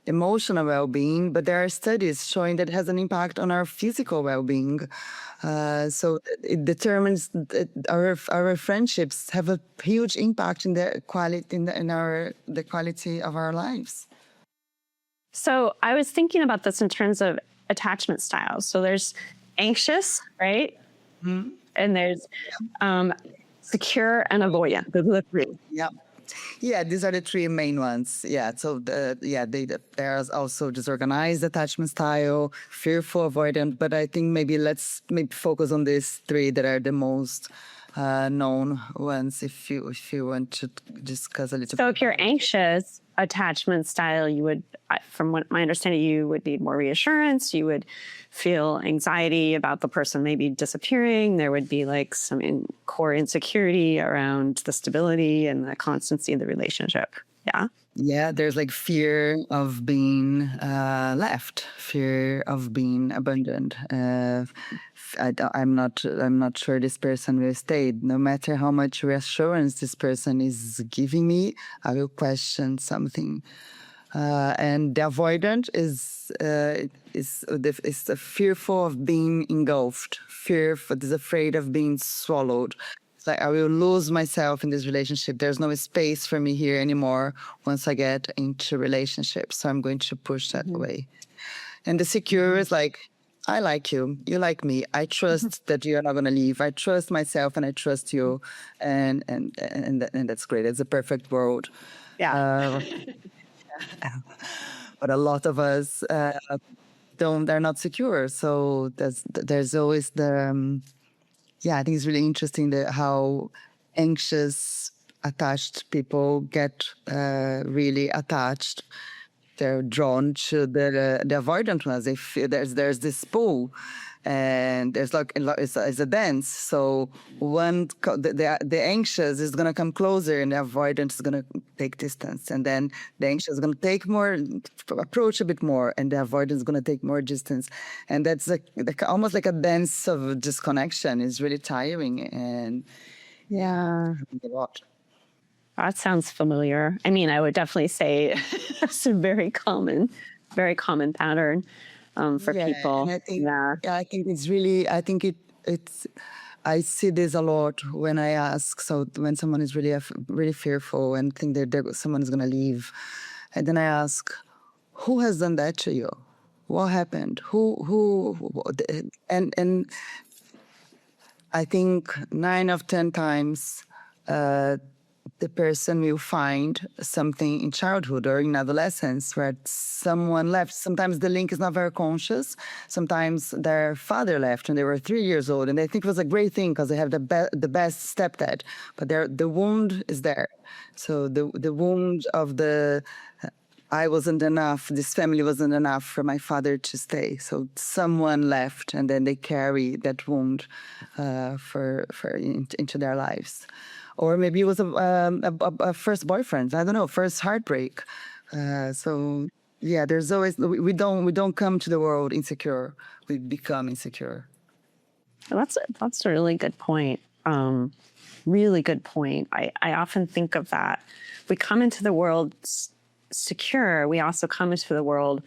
emotional well-being, but there are studies showing that it has an impact on our physical well-being. So it determines that our friendships have a huge impact in the quality the quality of our lives. So I was thinking about this in terms of attachment styles. So there's anxious, right? Mm-hmm. And there's secure and avoidant. Those are the three. Yeah. Yeah, these are the three main ones. Yeah, so there's also disorganized attachment style, fearful, avoidant. But I think let's focus on these three that are the most known ones. If you want to discuss a little. So if you're anxious attachment style, you would, from what my understanding, you would need more reassurance. You would feel anxiety about the person maybe disappearing. There would be like some core insecurity around the stability and the constancy of the relationship. Yeah. Yeah, there's like fear of being left, fear of being abandoned. I'm not sure this person will stay. No matter how much reassurance this person is giving me, I will question something. And the avoidant is fearful of being engulfed, is afraid of being swallowed. Like I will lose myself in this relationship. There's no space for me here anymore once I get into relationships. So I'm going to push that away. And the secure is like, I like you, you like me. I trust that you're not going to leave. I trust myself and I trust you, and that's great. It's a perfect world. Yeah. But a lot of us they're not secure. So there's always the. Yeah, I think it's really interesting how anxious, attached people get really attached. They're drawn to the avoidant ones. They feel there's this pull, and there's like it's a dance. So the anxious is gonna come closer, and the avoidant is gonna take distance, and then the anxious is gonna approach a bit more, and the avoidant is gonna take more distance, and that's almost like a dance of disconnection. It's really tiring, and yeah, a lot. That sounds familiar. I mean, I would definitely say it's a very common pattern for people. And I think it's really. I think it's. I see this a lot when I ask. So when someone is really fearful and think that someone is going to leave, and then I ask, who has done that to you? What happened? Who? And I think 9 of 10 times. the person will find something in childhood or in adolescence where someone left. Sometimes the link is not very conscious. Sometimes their father left when they were 3 years old, and they think it was a great thing because they have the best stepdad, but the wound is there. So the wound of the I wasn't enough, this family wasn't enough for my father to stay. So someone left, and then they carry that wound into their lives. Or maybe it was a first boyfriend, I don't know, first heartbreak. So yeah, there's always, we don't come to the world insecure, we become insecure. That's a really good point. Really good point. I often think of that. We come into the world secure. We also come into the world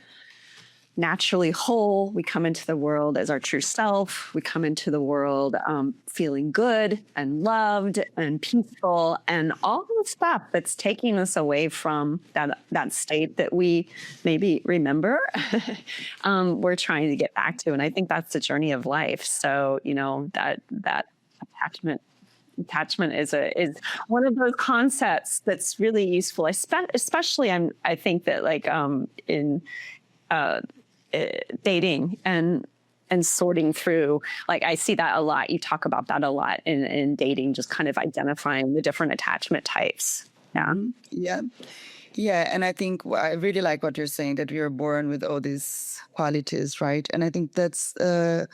naturally whole. We come into the world as our true self. We come into the world feeling good and loved and peaceful, and all the stuff that's taking us away from that state that we maybe remember. We're trying to get back to, and I think that's the journey of life. So that attachment is one of those concepts that's really useful, especially I think that in dating and sorting through, I see that a lot. You talk about that a lot in dating, just kind of identifying the different attachment types. Yeah, and I think I really like what you're saying, that we are born with all these qualities, right? And I think that's the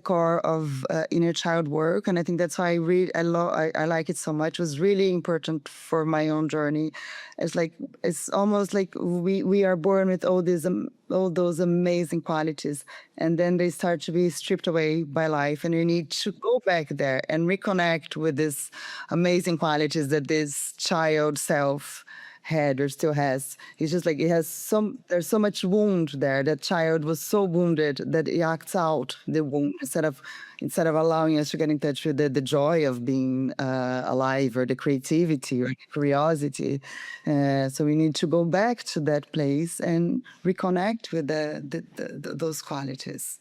core of inner child work, and I think that's why I like it so much. It was really important for my own journey. It's almost like we are born with all those amazing qualities, and then they start to be stripped away by life, and you need to go back there and reconnect with these amazing qualities that this child self had or still has. It's just there's so much wound there. That child was so wounded that he acts out the wound instead of allowing us to get in touch with the joy of being alive, or the creativity or curiosity. So we need to go back to that place and reconnect with those qualities.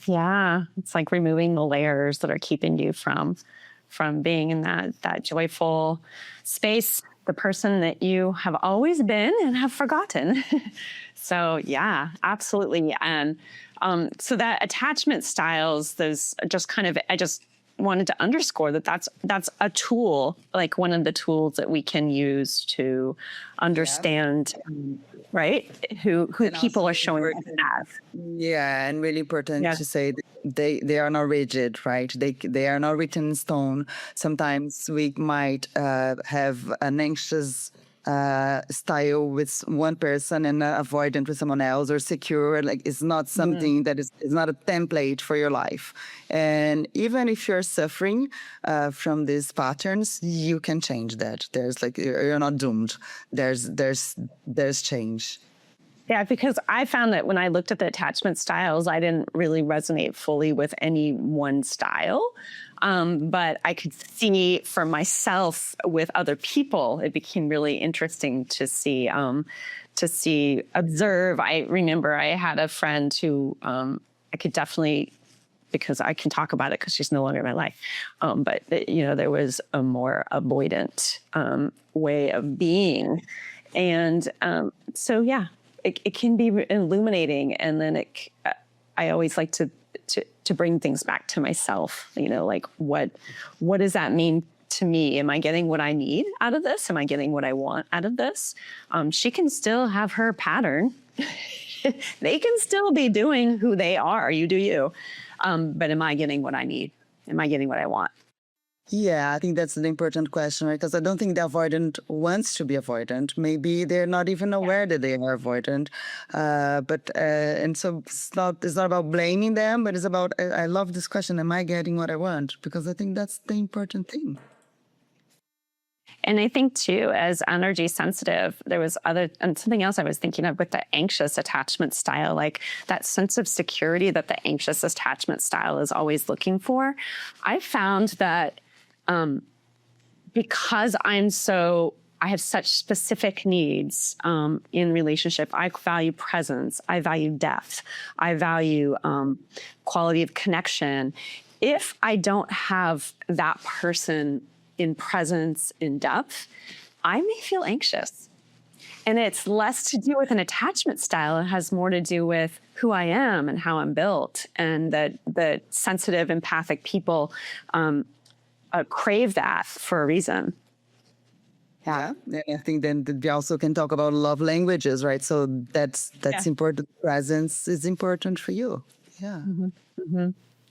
Yeah, it's like removing the layers that are keeping you from being in that joyful space, the person that you have always been and have forgotten. So yeah, absolutely. And so that attachment styles, those just kind of, I just wanted to underscore that's a tool, like one of the tools that we can use to understand, right? Who people are showing up as. Yeah, and really important to say that they are not rigid, right? They are not written in stone. Sometimes we might have an anxious style with one person and avoidant with someone else, or secure. It's not something that is not a template for your life. And even if you're suffering from these patterns, you can change that. You're not doomed. There's change. Yeah, because I found that when I looked at the attachment styles, I didn't really resonate fully with any one style. But I could see for myself with other people, it became really interesting to see, observe. I remember I had a friend who I could definitely, because I can talk about it because she's no longer in my life. But there was a more avoidant way of being. And so, yeah. It can be illuminating, and then I always like to bring things back to myself. What does that mean to me? Am I getting what I need out of this? Am I getting what I want out of this? She can still have her pattern. They can still be doing who they are. You do you. But am I getting what I need? Am I getting what I want? Yeah, I think that's an important question, right? Because I don't think the avoidant wants to be avoidant. Maybe they're not even aware that they are avoidant. And so it's not about blaming them, but it's about, I love this question, am I getting what I want? Because I think that's the important thing. And I think too, as energy sensitive, there was and something else I was thinking of with the anxious attachment style, like that sense of security that the anxious attachment style is always looking for. I found that because I have such specific needs in relationship. I value presence. I value depth. I value quality of connection. If I don't have that person in presence, in depth, I may feel anxious. And it's less to do with an attachment style. It has more to do with who I am and how I'm built. And that the sensitive, empathic people crave that for a reason. Yeah. And I think then we also can talk about love languages, right? So that's important. Presence is important for you. Yeah.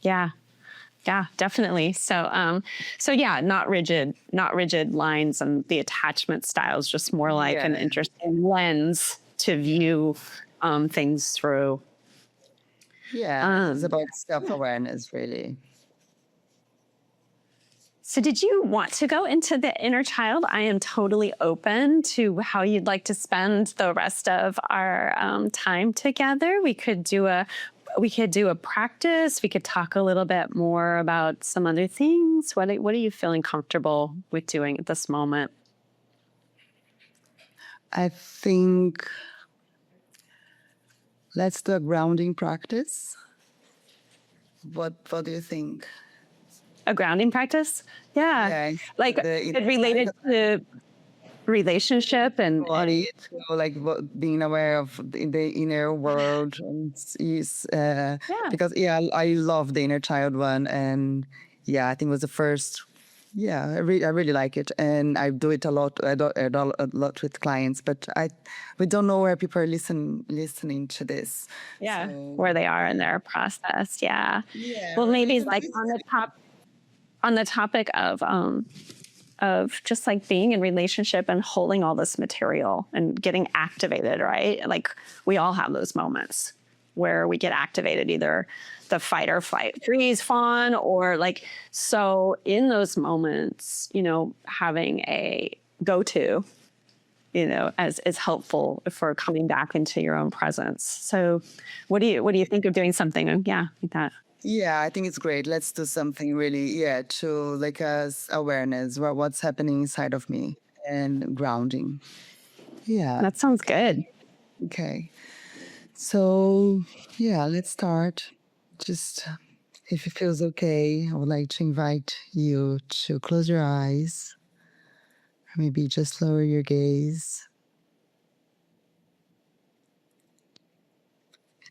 Yeah. Yeah, definitely. So yeah, not rigid lines and the attachment styles, just more like an interesting lens to view things through. Yeah. It's about self-awareness, really. So did you want to go into the inner child? I am totally open to how you'd like to spend the rest of our time together. We could do a practice. We could talk a little bit more about some other things. What are you feeling comfortable with doing at this moment? I think let's do a grounding practice. What do you think? A grounding practice? Yeah. Like it related to relationship and body, like being aware of the inner world is because I love the inner child one, and I think it was the first. Yeah, I really like it, and I do it a lot. I do it a lot with clients, but we don't know where people are listening to this. Yeah, where they are in their process. Yeah. Well, maybe like on the topic of just like being in relationship and holding all this material and getting activated, right? Like we all have those moments where we get activated, either the fight or flight freeze fawn, or like, so in those moments, having a go-to, as is helpful for coming back into your own presence. So what do you think of doing something like that? Yeah, I think it's great. Let's do something really, to like us awareness, what's happening inside of me, and grounding. Yeah. That sounds good. Okay. So, let's start. Just if it feels okay, I would like to invite you to close your eyes, or maybe just lower your gaze.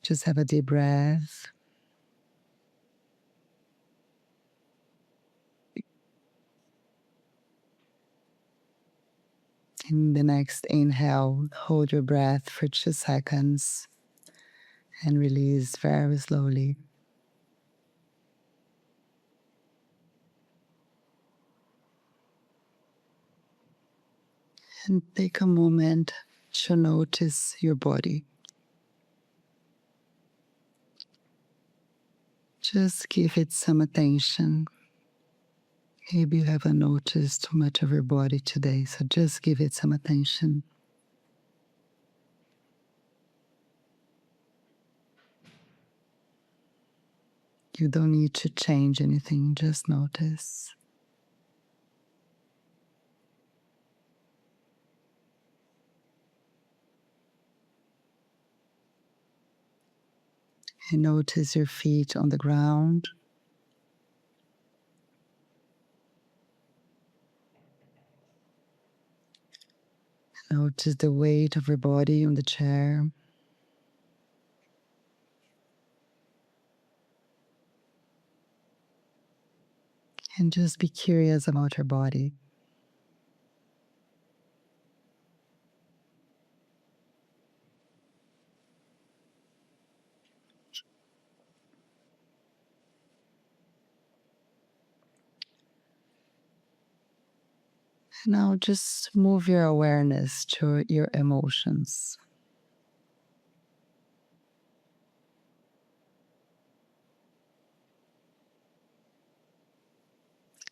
Just have a deep breath. In the next inhale, hold your breath for 2 seconds and release very slowly. And take a moment to notice your body. Just give it some attention. Maybe you haven't noticed too much of your body today, so just give it some attention. You don't need to change anything, just notice. And notice your feet on the ground. Notice the weight of your body on the chair. And just be curious about your body. Now just move your awareness to your emotions.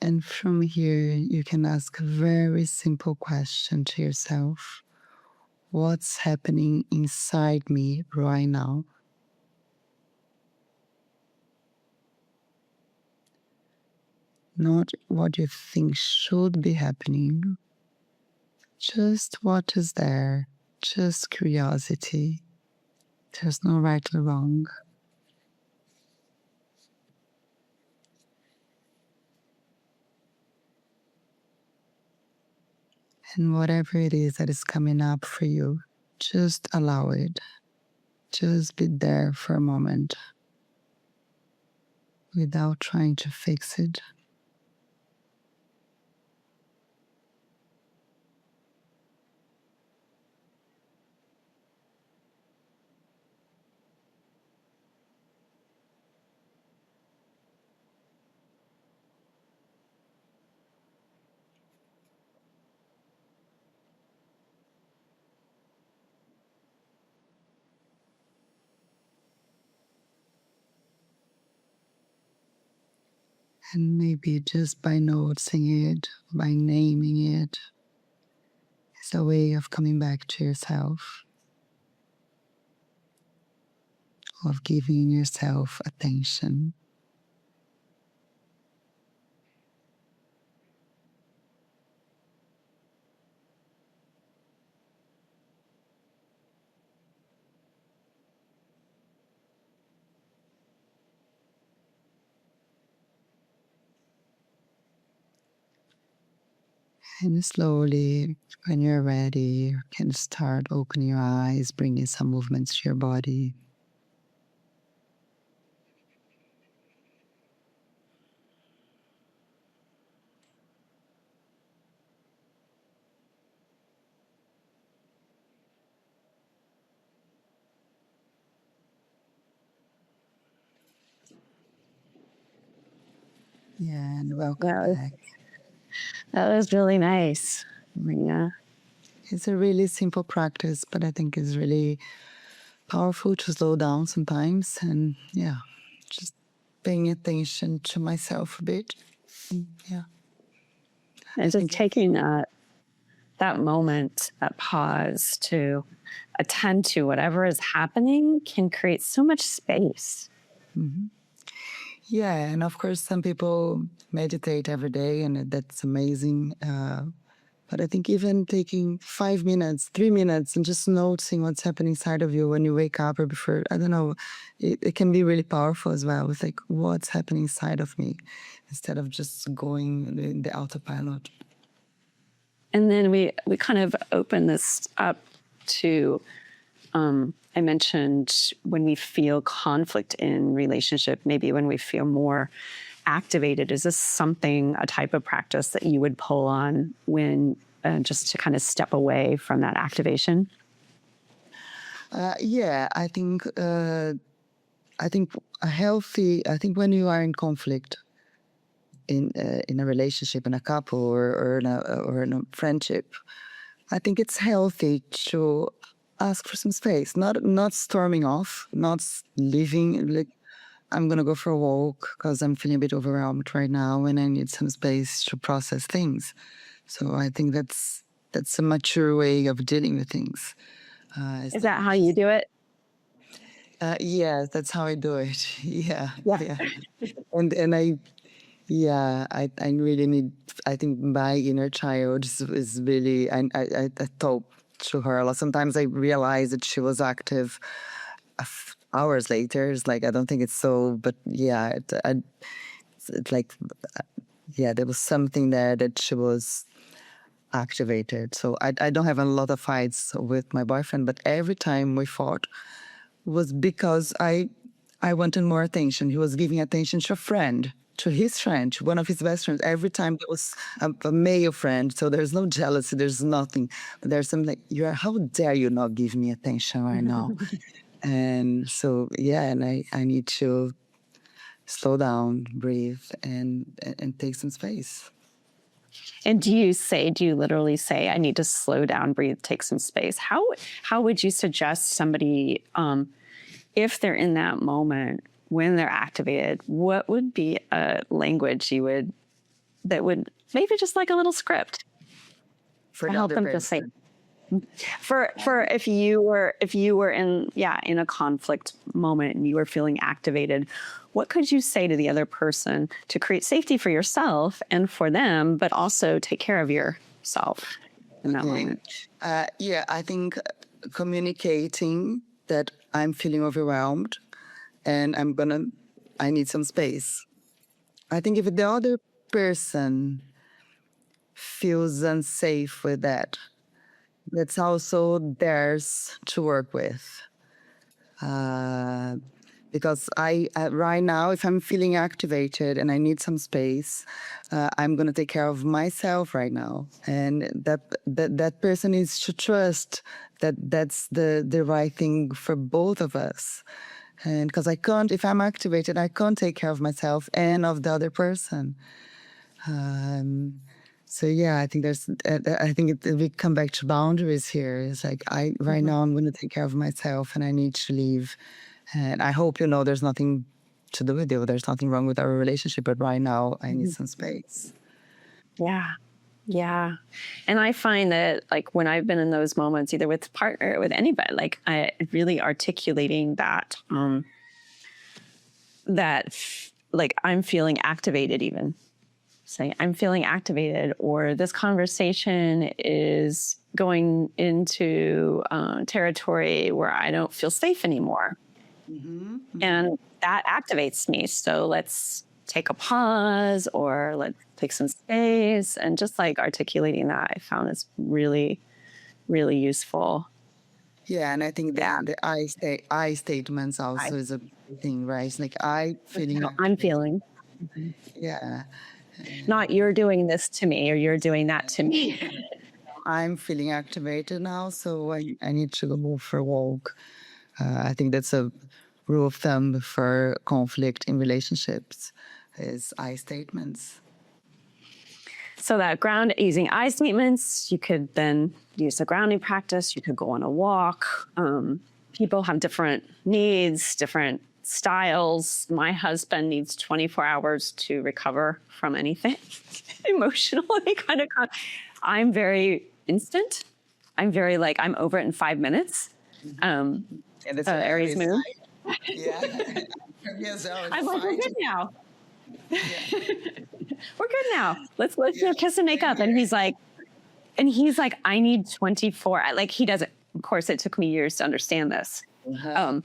And from here, you can ask a very simple question to yourself. What's happening inside me right now? Not what you think should be happening, just what is there, just curiosity. There's no right or wrong. And whatever it is that is coming up for you, just allow it. Just be there for a moment without trying to fix it. And maybe just by noticing it, by naming it, it's a way of coming back to yourself, of giving yourself attention. And slowly, when you're ready, you can start opening your eyes, bringing some movements to your body. Yeah, and welcome That was, back. that was really nice, Maria. It's a really simple practice, but I think it's really powerful to slow down sometimes. And yeah, just paying attention to myself a bit. Yeah. And just taking that moment, that pause to attend to whatever is happening can create so much space. Yeah, and of course, some people meditate every day, and that's amazing. But I think even taking 5 minutes, 3 minutes, and just noticing what's happening inside of you when you wake up or before, I don't know, it can be really powerful as well. It's like, what's happening inside of me instead of just going in the autopilot. And then we kind of open this up to I mentioned when we feel conflict in relationship, maybe when we feel more activated. Is this something, a type of practice that you would pull on when just to kind of step away from that activation? Yeah, I think a healthy. I think when you are in conflict in a relationship, in a couple, or in a friendship, I think it's healthy to ask for some space, not storming off, not leaving. Like, I'm gonna go for a walk because I'm feeling a bit overwhelmed right now, and I need some space to process things. So I think that's a mature way of dealing with things. Is that how you do it? Yeah, that's how I do it. Yeah, Yeah. yeah, and I really need. I think my inner child is really. I talk to her a lot. Sometimes I realize that she was active hours later. It's like I don't think it's so, but yeah, it's like yeah, there was something there that she was activated. So I don't have a lot of fights with my boyfriend, but every time we fought was because I wanted more attention. He was giving attention to a friend, to his friend, to one of his best friends. Every time there was a male friend, so there's no jealousy, there's nothing. But there's something like, how dare you not give me attention right now? And so yeah, and I need to slow down, breathe, and take some space. And do you literally say, I need to slow down, breathe, take some space? How would you suggest somebody, if they're in that moment, when they're activated, what would be a language that would maybe just like a little script For to help another them to say, person. for if you were in a conflict moment and you were feeling activated, what could you say to the other person to create safety for yourself and for them, but also take care of yourself in that moment? Yeah, I think communicating that I'm feeling overwhelmed and I need some space. I think if the other person feels unsafe with that, that's also theirs to work with. Uh, because right now, if I'm feeling activated and I need some space, I'm gonna take care of myself right now, and that person needs to trust that that's the right thing for both of us. And because I can't, if I'm activated, I can't take care of myself and of the other person. So yeah, I think I think we come back to boundaries here. It's like right now I'm going to take care of myself, and I need to leave. And I hope you know there's nothing to do with you. There's nothing wrong with our relationship, but right now I need some space. Yeah. Yeah. And I find that like when I've been in those moments, either with partner or with anybody, like I really articulating that, like I'm feeling activated, even saying I'm feeling activated, or this conversation is going into territory where I don't feel safe anymore. And that activates me. So let's take a pause, or let's take some space, and just like articulating that I found is really, really useful. Yeah, and I think that the I statements also is a thing, right? It's like I feeling. How I'm feeling, Yeah, not you're doing this to me or you're doing that to me. I'm feeling activated now, so I need to go for a walk. I think that's a rule of thumb for conflict in relationships is I statements. So that ground, using I statements, you could then use the grounding practice. You could go on a walk. People have different needs, different styles. My husband needs 24 hours to recover from anything emotionally. I'm very instant. I'm very like, I'm over it in 5 minutes. Yeah, that's Aries moon. Yeah. Yes, I'm like, we're good now. We're good now. Let's kiss and make up. And he's like, I need 24. Like he doesn't. Of course, it took me years to understand this, of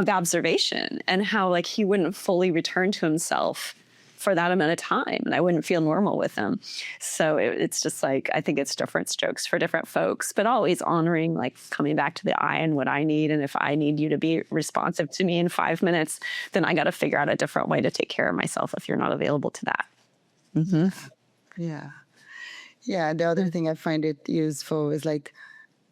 observation, and how like he wouldn't fully return to himself for that amount of time, and I wouldn't feel normal with him. So it's just like, I think it's different strokes for different folks, but always honoring, like coming back to the I and what I need. And if I need you to be responsive to me in 5 minutes, then I got to figure out a different way to take care of myself if you're not available to that. Yeah. Yeah. The other thing I find it useful is like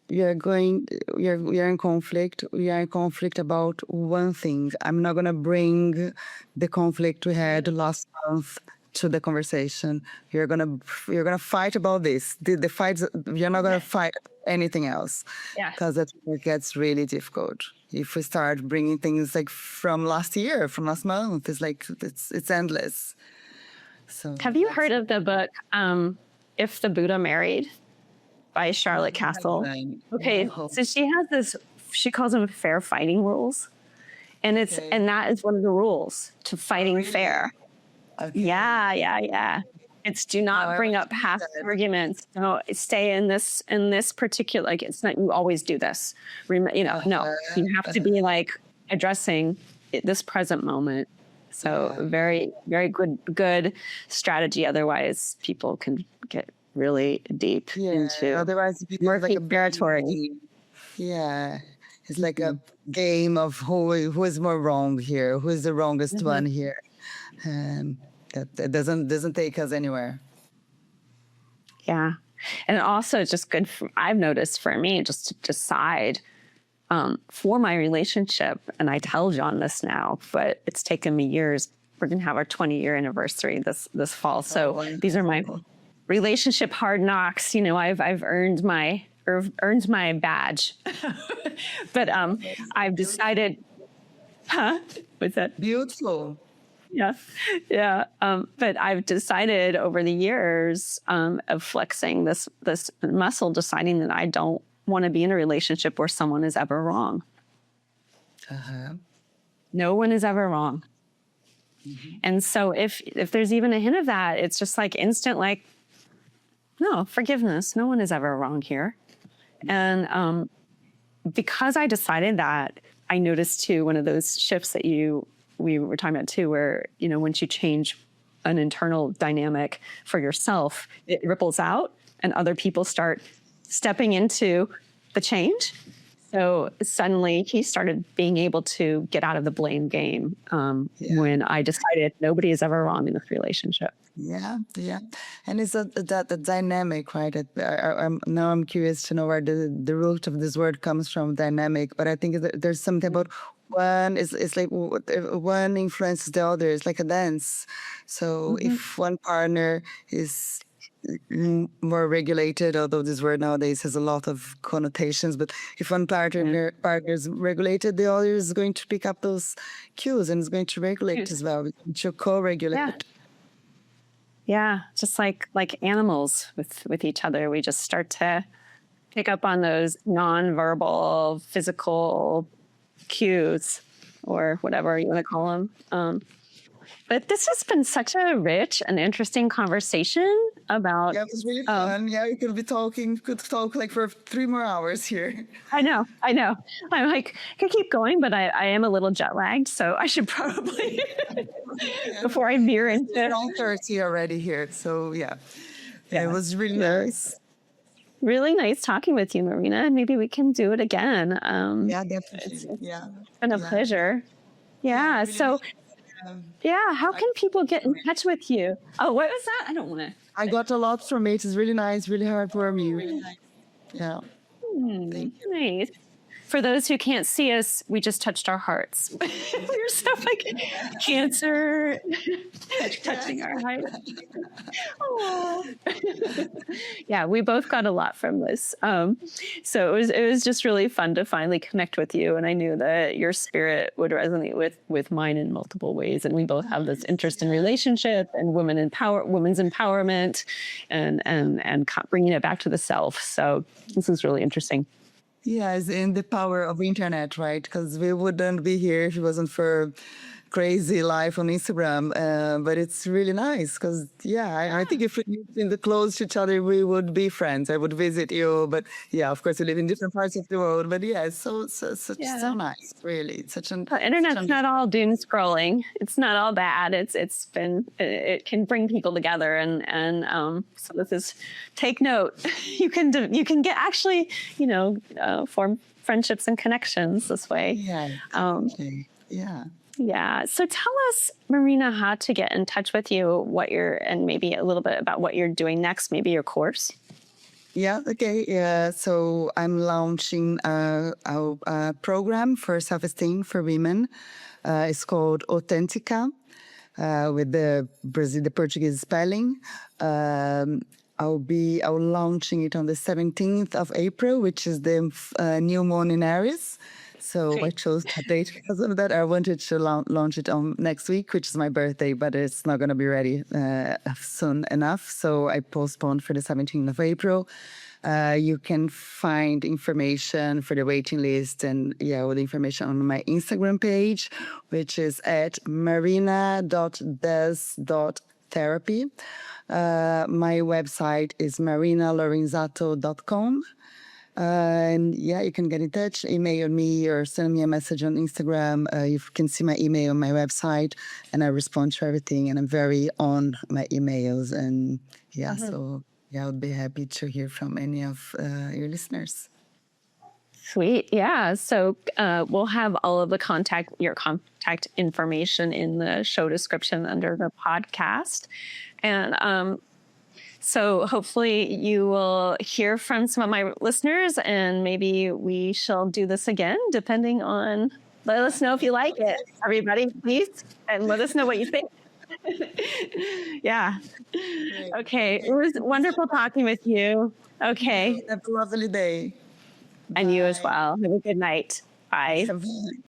you're in conflict. We are in conflict about one thing. I'm not gonna bring the conflict we had last month to the conversation. You're gonna fight about this. The fights. You're not gonna fight anything else. Yeah. Because it gets really difficult if we start bringing things like from last year, from last month. It's like it's endless. So Have you heard of the book If the Buddha Married by Charlotte Castle? Okay, so she has this, she calls them fair fighting rules. And and that is one of the rules to fighting fair. Okay. Yeah. It's do not bring up past arguments. No, stay in this particular, like it's not, you always do this. No, you have to be like addressing this present moment. So very, very good strategy. Otherwise, people can get really deep into otherwise murky territory. Yeah, it's like a game of who is more wrong here, who is the wrongest one here, and that doesn't take us anywhere. Yeah, and also it's just good. I've noticed for me just to decide for my relationship, and I tell John this now, but it's taken me years. We're gonna have our 20-year anniversary this fall, so these are my relationship hard knocks. I've earned my badge, but I've decided. What's that? Beautiful. Yeah. But I've decided over the years of flexing this muscle, deciding that I don't want to be in a relationship where someone is ever wrong. No one is ever wrong. And so if there's even a hint of that, it's just like instant, like, no, forgiveness. No one is ever wrong here. And because I decided that, I noticed too, one of those shifts that we were talking about too, where, once you change an internal dynamic for yourself, it ripples out and other people start stepping into the change. So suddenly he started being able to get out of the blame game when I decided nobody is ever wrong in this relationship. Yeah, yeah, and it's that the dynamic, right? Now I'm curious to know where the root of this word comes from, dynamic. But I think there's something about one is it's like one influences the other. It's like a dance. So if one partner is more regulated, although this word nowadays has a lot of connotations, but if one partner is regulated, the other is going to pick up those cues and is going to regulate as well, to co-regulate. Yeah. Yeah, just like animals with each other, we just start to pick up on those nonverbal physical cues, or whatever you want to call them. But this has been such a rich and interesting conversation about. Yeah, it was really fun. Yeah, we could talk like for 3 more hours here. I know. I'm like, I could keep going, but I am a little jet lagged, so I should probably before I veer into. It's 9:30 already here, so yeah, it was really nice. Really nice talking with you, Marina. Maybe we can do it again. Yeah, definitely. It's been a pleasure. Yeah. Really So, nice. how can people get in touch with you? Oh, what was that? I don't want to. I got a lot from it. It's really nice, really heartwarming. Really nice. Yeah. Thank you. Nice. For those who can't see us, we just touched our hearts. We're so like cancer touching our heart. Yeah, we both got a lot from this. So it was just really fun to finally connect with you, and I knew that your spirit would resonate with mine in multiple ways. And we both have this interest in relationship and women's empowerment, and bringing it back to the self. So this is really interesting. Yes, in the power of internet, right? Because we wouldn't be here if it wasn't for crazy life on Instagram. But it's really nice because, I think if we lived in the close to each other, we would be friends. I would visit you. But yeah, of course, we live in different parts of the world. But yeah, it's so nice, really. It's such an. The internet's not all doom scrolling. It's not all bad. It can bring people together, and so this is, take note. You can get actually, form friendships and connections this way. Yeah. Yeah. Yeah. So tell us, Marina, how to get in touch with you, and maybe a little bit about what you're doing next, maybe your course. Yeah, okay. Yeah, so I'm launching a program for self-esteem for women. It's called Authentica, with the Portuguese spelling. I'll launching it on the 17th of April, which is the new moon in Aries. So I chose that date because of that. I wanted to launch it on next week, which is my birthday, but it's not going to be ready soon enough. So I postponed for the 17th of April. You can find information for the waiting list and all the information on my Instagram page, which is at marina.des.therapy. My website is marinalorenzato.com. And you can get in touch, email me or send me a message on Instagram. You can see my email on my website, and I respond to everything. And I'm very on my emails. And so I would be happy to hear from any of your listeners. Sweet. Yeah. So we'll have all of your contact information in the show description under the podcast. And so hopefully you will hear from some of my listeners, and maybe we shall do this again, depending on, let us know if you like it, everybody, please, and let us know what you think. Yeah. Okay. It was wonderful talking with you. Okay. Have a lovely day. And you as well. Have a good night. Bye.